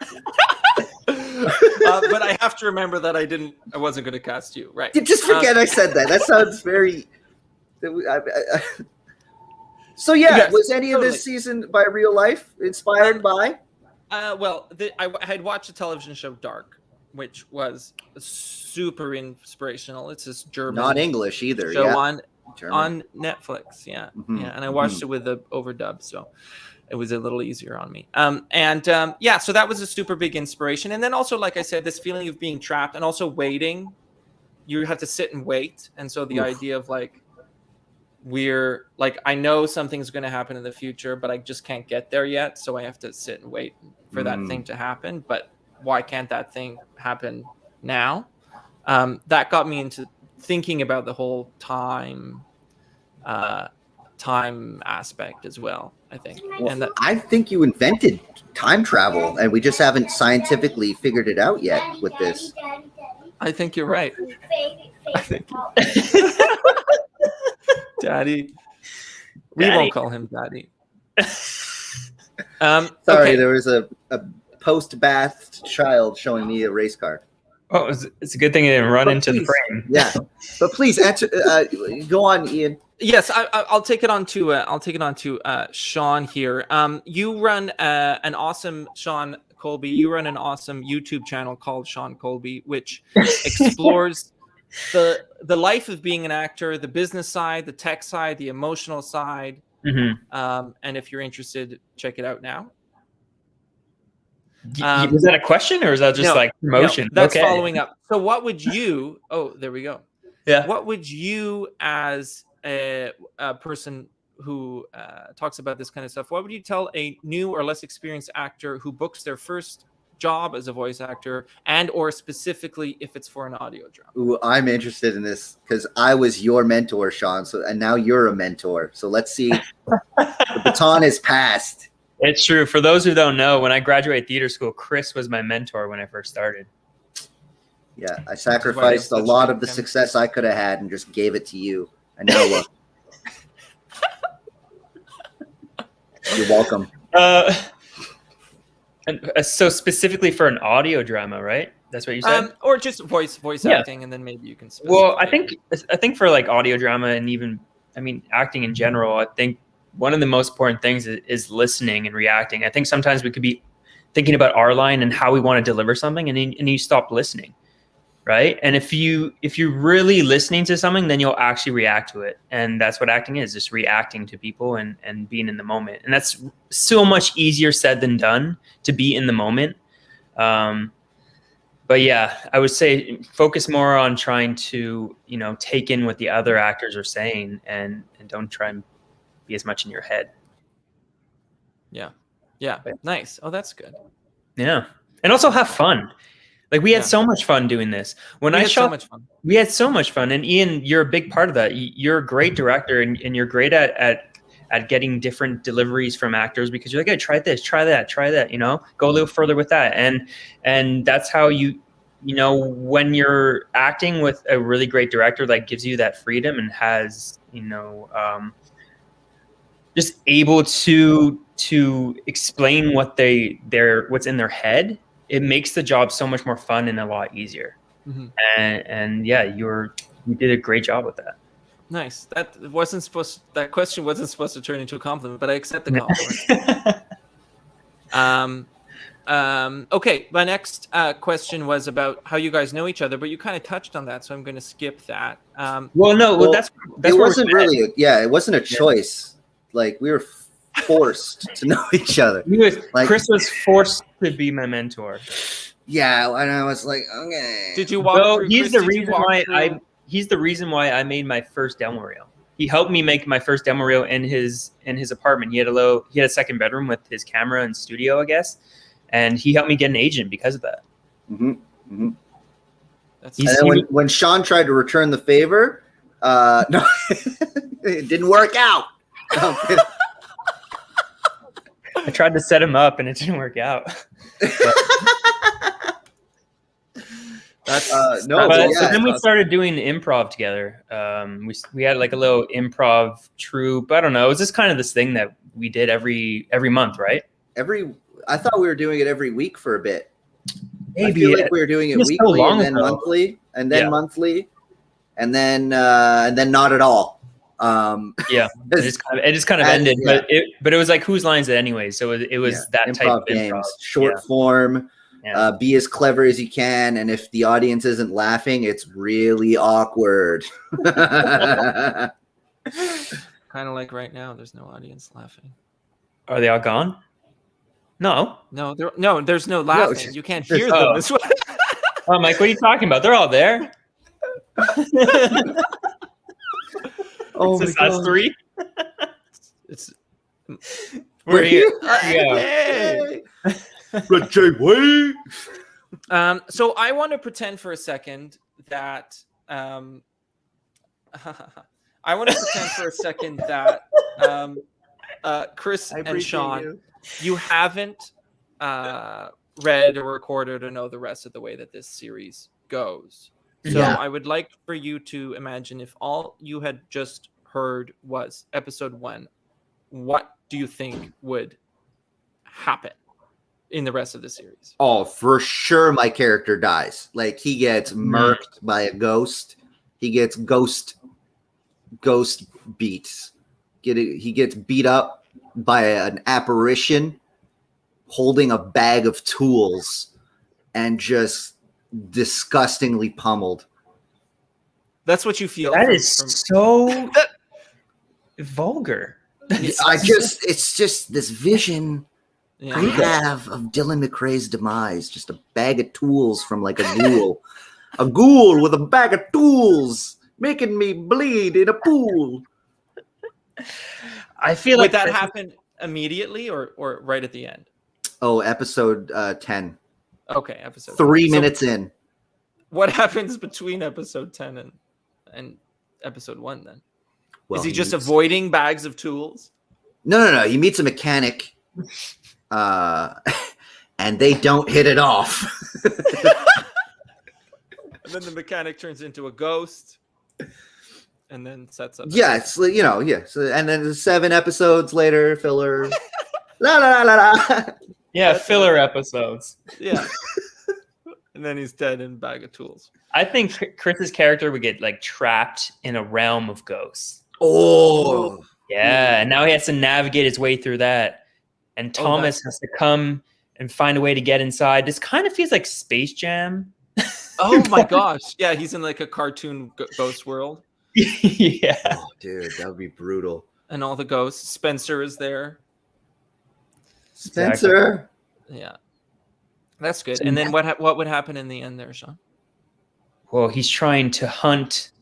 But I have to remember that I wasn't going to cast you, right? Just forget I said that. That sounds very... So yeah, yes, was any of this season by real life inspired by? Well, I had watched the television show Dark, which was super inspirational. It's this German, not English either, show on Netflix. Yeah, and I watched it with the overdub, so it was a little easier on me. So that was a super big inspiration. And then also, like I said, this feeling of being trapped and also waiting. You have to sit and wait, and so the idea of like, we're like, I know something's going to happen in the future, but I just can't get there yet, so I have to sit and wait for that thing to happen. But why can't that thing happen now? That got me into thinking about the whole time aspect as well, I think. Well, I think you invented time travel, and we just haven't scientifically figured it out yet with this. I think you're right. I think Daddy. We Daddy. won't call him Daddy. Sorry, okay. there was a post-bath child showing me a race car. Oh, it's a good thing it didn't run into the frame. Yeah, but please answer. Go on, Ian. Yes, I'll take it on to Sean here. You run an awesome Sean Colby. You run an awesome YouTube channel called Sean Colby, which explores the life of being an actor, the business side, the tech side, the emotional side. Mm-hmm. And if you're interested, check it out now. Was that a question or is that just like promotion? No, that's following up. So what would you, there we go. Yeah. What would you, as a person who talks about this kind of stuff, what would you tell a new or less experienced actor who books their first job as a voice actor, and or specifically if it's for an audio drama? Ooh, I'm interested in this because I was your mentor, Sean. And now you're a mentor. So let's see. The baton is passed. It's true. For those who don't know, when I graduated theater school, Chris was my mentor when I first started. Yeah, I sacrificed a lot of the success I could have had and just gave it to you. And now look. You're welcome. And so specifically for an audio drama, right? That's what you said? Or just voice acting, and then maybe you can. Well, I think for like audio drama and even, acting in general, I think one of the most important things is listening and reacting. I think sometimes we could be thinking about our line and how we want to deliver something, and you stop listening, right? And if you're really listening to something, then you'll actually react to it. And that's what acting is, just reacting to people and being in the moment. And that's so much easier said than done, to be in the moment. But yeah, I would say focus more on trying to, take in what the other actors are saying and don't try and be as much in your head. Yeah. Nice. Oh, that's good. Yeah. And also have fun. Like we had so much fun doing this. We had so much fun. And Ian, you're a big part of that. You're a great director and you're great at getting different deliveries from actors, because you're like, hey, try this, try that, go a little further with that. And that's how when you're acting with a really great director that gives you that freedom and has, just able to explain what's in their head, it makes the job so much more fun and a lot easier. Mm-hmm. And yeah, you did a great job with that. Nice. That question wasn't supposed to turn into a compliment, but I accept the compliment. Okay, my next question was about how you guys know each other, but you kind of touched on that, so I'm going to skip that. That's it wasn't really. It wasn't a choice. Like we were forced to know each other. Chris was forced to be my mentor. Yeah, and I was like, okay. Did you walk through? He's the reason why I made my first demo reel. He helped me make my first demo reel in his apartment. He had a second bedroom with his camera and studio, I guess, and he helped me get an agent because of that. Mm-hmm. Mm-hmm. And then when Sean tried to return the favor, no, it didn't work out. I tried to set him up and it didn't work out. So then we started doing improv together. We had like a little improv troupe. I don't know. It was just kind of this thing that we did every month, right? I thought we were doing it every week for a bit. Maybe I feel like we were doing it weekly and then monthly, and then monthly, and then not at all. It just kind of ended. Yeah. But it was like whose lines it anyway. So it was that improv type of games, improv. short form. Be as clever as you can, and if the audience isn't laughing, it's really awkward. Kind of like right now, there's no audience laughing. Are they all gone? No, there's no laughing. You can't hear them. Oh, Mike, what are you talking about? They're all there. Oh, it's us three. We're here. So I want to pretend for a second that Chris and Sean, you haven't read or recorded or know the rest of the way that this series goes. So Yeah. I would like for you to imagine if all you had just heard was episode 1, what do you think would happen in the rest of the series? Oh, for sure my character dies. Like he gets murked by a ghost. He gets ghost beats. He gets beat up by an apparition holding a bag of tools and just disgustingly pummeled. That's what you feel. That is so vulgar. It's just this vision Yeah. I have of Dylan McRae's demise. Just a bag of tools from like a ghoul. A ghoul with a bag of tools making me bleed in a pool. I feel Would like that happen immediately or right at the end? Oh, episode 10. Okay, episode 3 10. minutes in. What happens between episode 10 and episode 1 then? Well, is he just meets- avoiding bags of tools? No. He meets a mechanic, and they don't hit it off. And then the mechanic turns into a ghost and then sets up. Yeah, it's like, So, and then 7 episodes later, filler. La la la la la. Yeah, filler episodes. Yeah. And then he's dead in a bag of tools. I think Chris's character would get like trapped in a realm of ghosts. Oh. Yeah, and now he has to navigate his way through that. And Thomas has to come and find a way to get inside. This kind of feels like Space Jam. Oh my gosh. Yeah, he's in like a cartoon ghost world. Yeah. Oh, dude, that would be brutal. And all the ghosts. Spencer is there. Spencer. Yeah. That's good. And then what would happen in the end there, Sean? Well, he's trying to hunt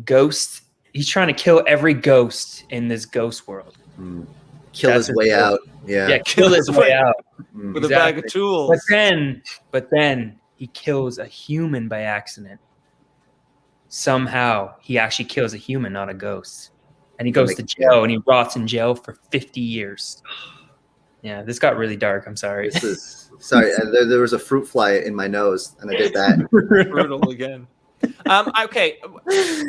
ghosts. He's trying to kill every ghost in this ghost world. Kill his way goal. out. Yeah, kill his way out. With a bag of tools. But then he kills a human by accident. Somehow he actually kills a human, not a ghost. And he goes to jail and he rots in jail for 50 years. Yeah, this got really dark. I'm sorry. Sorry, there was a fruit fly in my nose, and I did that. Brutal again. Okay,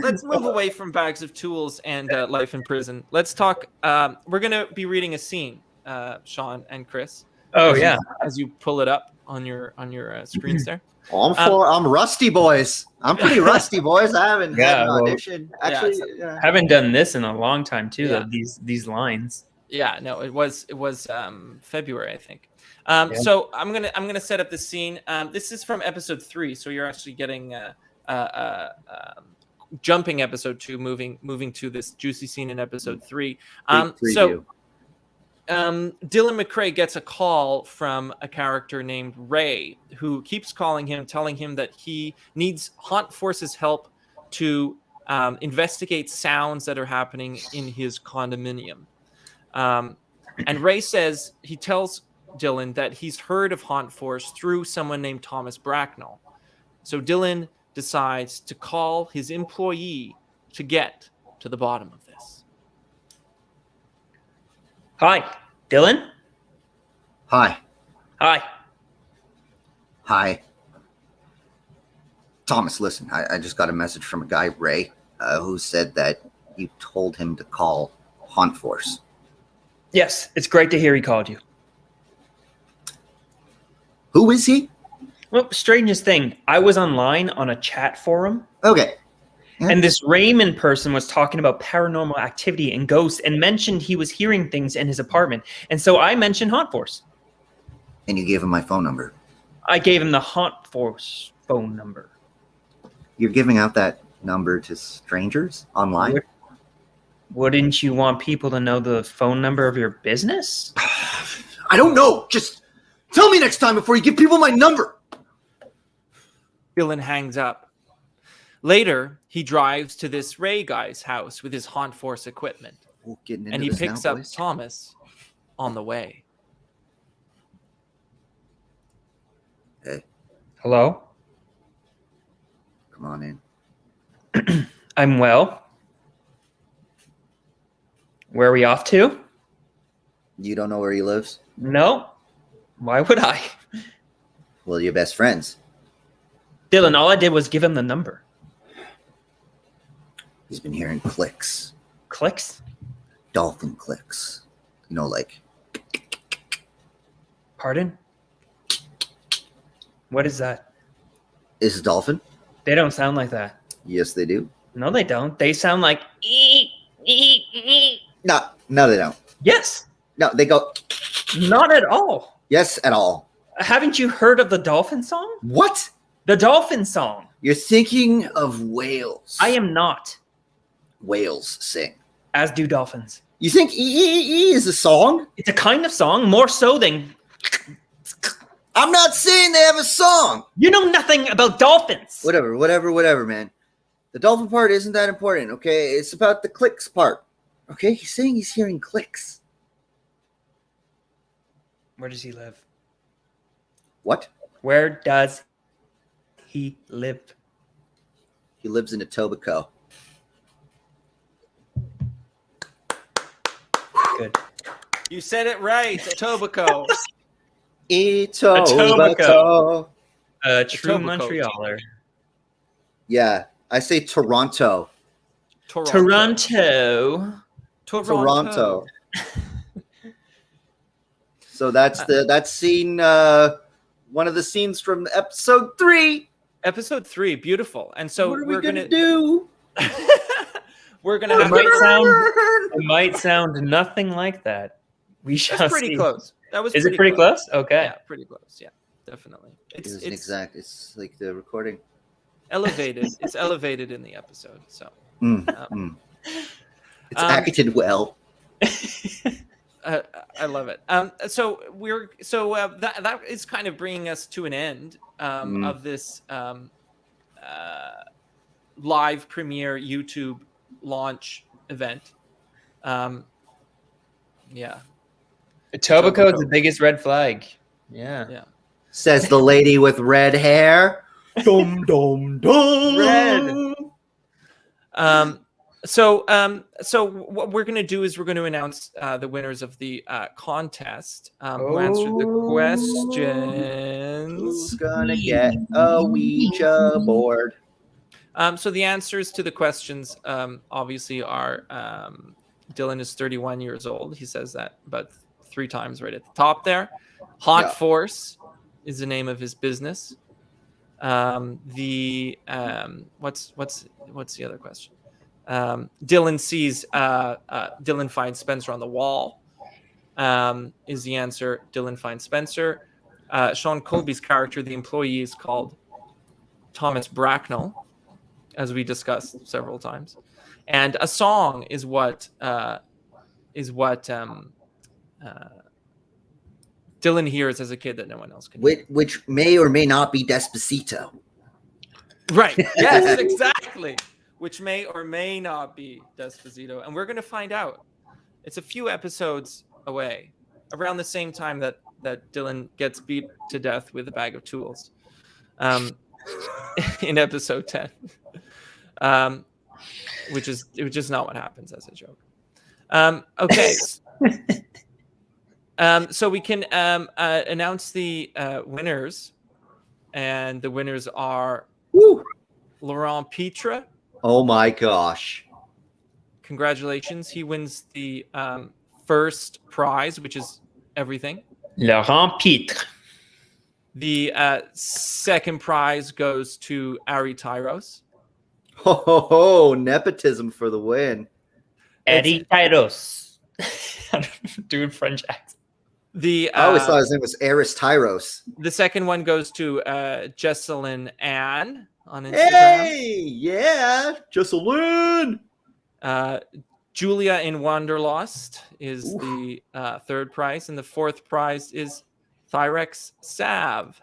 let's move away from bags of tools and life in prison. Let's talk. We're gonna be reading a scene, Sean and Chris. Oh yeah. As you pull it up on your screens there. Oh, I'm rusty, boys. I'm pretty rusty, boys. I haven't had an audition. Actually, haven't done this in a long time too. Yeah. Though, these lines. Yeah, no, it was February, I think. So I'm gonna set up this scene. This is from episode 3, so you're actually getting jumping episode 2, moving to this juicy scene in episode 3. So Dylan McRae gets a call from a character named Ray, who keeps calling him, telling him that he needs Haunt Force's help to investigate sounds that are happening in his condominium. And Ray says, he tells Dylan that he's heard of Haunt Force through someone named Thomas Bracknell. So Dylan decides to call his employee to get to the bottom of this. Hi, Dylan. Hi. Hi. Hi. Thomas, listen, I just got a message from a guy, Ray, who said that you told him to call Haunt Force. Yes, it's great to hear he called you. Who is he? Well, strangest thing, I was online on a chat forum. Okay. Yeah. And this Raymond person was talking about paranormal activity and ghosts and mentioned he was hearing things in his apartment. And so I mentioned Haunt Force. And you gave him my phone number. I gave him the Haunt Force phone number. You're giving out that number to strangers online? Wouldn't you want people to know the phone number of your business? I don't know. Just tell me next time before you give people my number. Dylan hangs up. Later, he drives to this Ray guy's house with his Haunt Force equipment. And he picks up Thomas on the way. Hey. Hello? Come on in. I'm well. Where are we off to? You don't know where he lives? No. Why would I? Well, you're best friends. Dylan, all I did was give him the number. He's been hearing clicks. Clicks? Dolphin clicks. You know, like. Pardon? What is that? Is a dolphin? They don't sound like that. Yes, they do. No, they don't. They sound like No, they don't. Yes. No, they go. Not at all. Yes, at all. Haven't you heard of the dolphin song? What? The dolphin song. You're thinking of whales. I am not. Whales sing. As do dolphins. You think E is a song? It's a kind of song, more so than... I'm not saying they have a song. You know nothing about dolphins. Whatever, man. The dolphin part isn't that important, okay? It's about the clicks part. Okay? He's saying he's hearing clicks. Where does he live? What? Where does he live? He lives in Etobicoke. Good. You said it right. Etobicoke. Etobicoke. A true Etobicoke. Montrealer. Yeah, I say Toronto. Toronto. So that's scene. One of the scenes from episode 3. Episode 3, beautiful. And so what are we're we gonna gonna do? We're gonna have It might sound nothing like that. We shall That's pretty see. close. That was. Is it pretty close? Okay. Yeah, pretty close. Yeah, definitely. It's exact. It's like the recording. Elevated. It's elevated in the episode. So. It's acted well. I love it. So that is kind of bringing us to an end of this live premiere YouTube launch event. Yeah. Etobicoke is the biggest red flag. Yeah. Says the lady with red hair. Dum dum dum. Red. So what we're going to do is we're going to announce the winners of the contest who answered the questions. Who's gonna get a Ouija board? So the answers to the questions obviously are Dylan is 31 years old. He says that about 3 times right at the top there. Hot Force is the name of his business. What's the other question? Dylan finds Spencer on the wall is the answer. Dylan finds Spencer. Sean Colby's character, the employee, is called Thomas Bracknell, as we discussed several times. And a song is what Dylan hears as a kid that no one else can hear. Which may or may not be Despacito. Right. Yes, exactly. Which may or may not be Despacito. And we're going to find out. It's a few episodes away, around the same time that Dylan gets beat to death with a bag of tools in episode 10, which is not what happens as a joke. Okay. So we can announce the winners. And the winners are Laurent Pitre. Oh my gosh. Congratulations. He wins the first prize, which is everything. Laurent Pitre. The second prize goes to Ari Tyros. Oh, nepotism for the win. Ari Tyros. Doing French accent. I always thought his name was Aris Tyros. The second one goes to Jesselyn Ann on Instagram. Hey, yeah, Jesselyn. Julia in Wanderlost is the third prize, and the fourth prize is Thyrex Sav.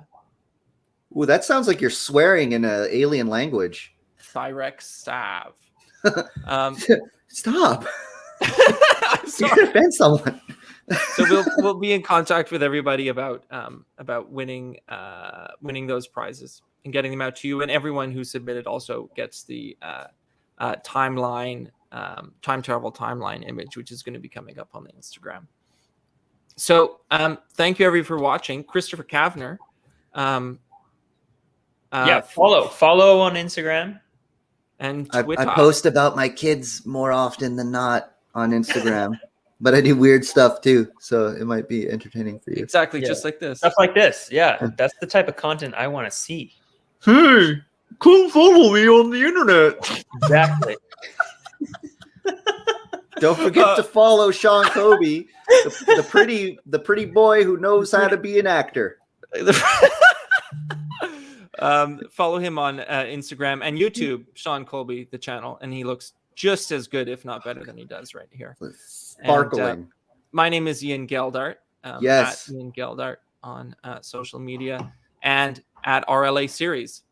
Ooh, that sounds like you're swearing in an alien language. Thyrex Sav. Stop. I'm sorry. You're gonna offend someone. So we'll be in contact with everybody about winning those prizes and getting them out to you. And everyone who submitted also gets the time travel timeline image, which is going to be coming up on the Instagram. So thank you everybody for watching. Christopher Cavener Follow on Instagram and I Twitter. post about my kids more often than not on Instagram, but I do weird stuff too, so it might be entertaining for you. Exactly, just like this. Stuff like this. Yeah, that's the type of content I want to see. Hey, come follow me on the internet. Exactly. Don't forget to follow Sean Colby, the pretty boy who knows how to be an actor. Follow him on Instagram and YouTube, Sean Colby, the channel, and he looks just as good, if not better, than he does right here. Sparkling. And, my name is Ian Geldart. Yes. At Ian Geldart on social media and at RLA Series.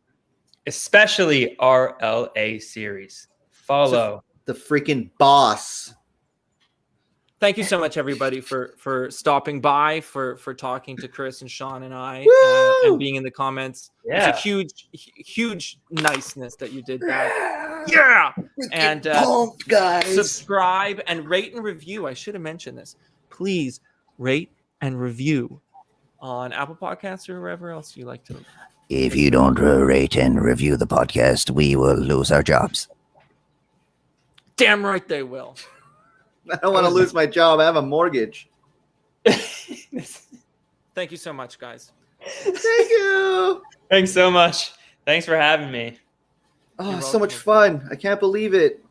Especially RLA Series. Follow. The freaking boss. Thank you so much, everybody, for stopping by, for talking to Chris and Sean and I, and being in the comments. Yeah. It's a huge niceness that you did that. Yeah. And pumped, guys. Subscribe and rate and review. I should have mentioned this. Please rate and review on Apple Podcasts or wherever else you like to. If you don't rate and review the podcast, we will lose our jobs. Damn right they will. I don't want to lose my job. I have a mortgage. Thank you so much, guys. Thank you. Thanks so much. Thanks for having me. Oh, so much fun. I can't believe it.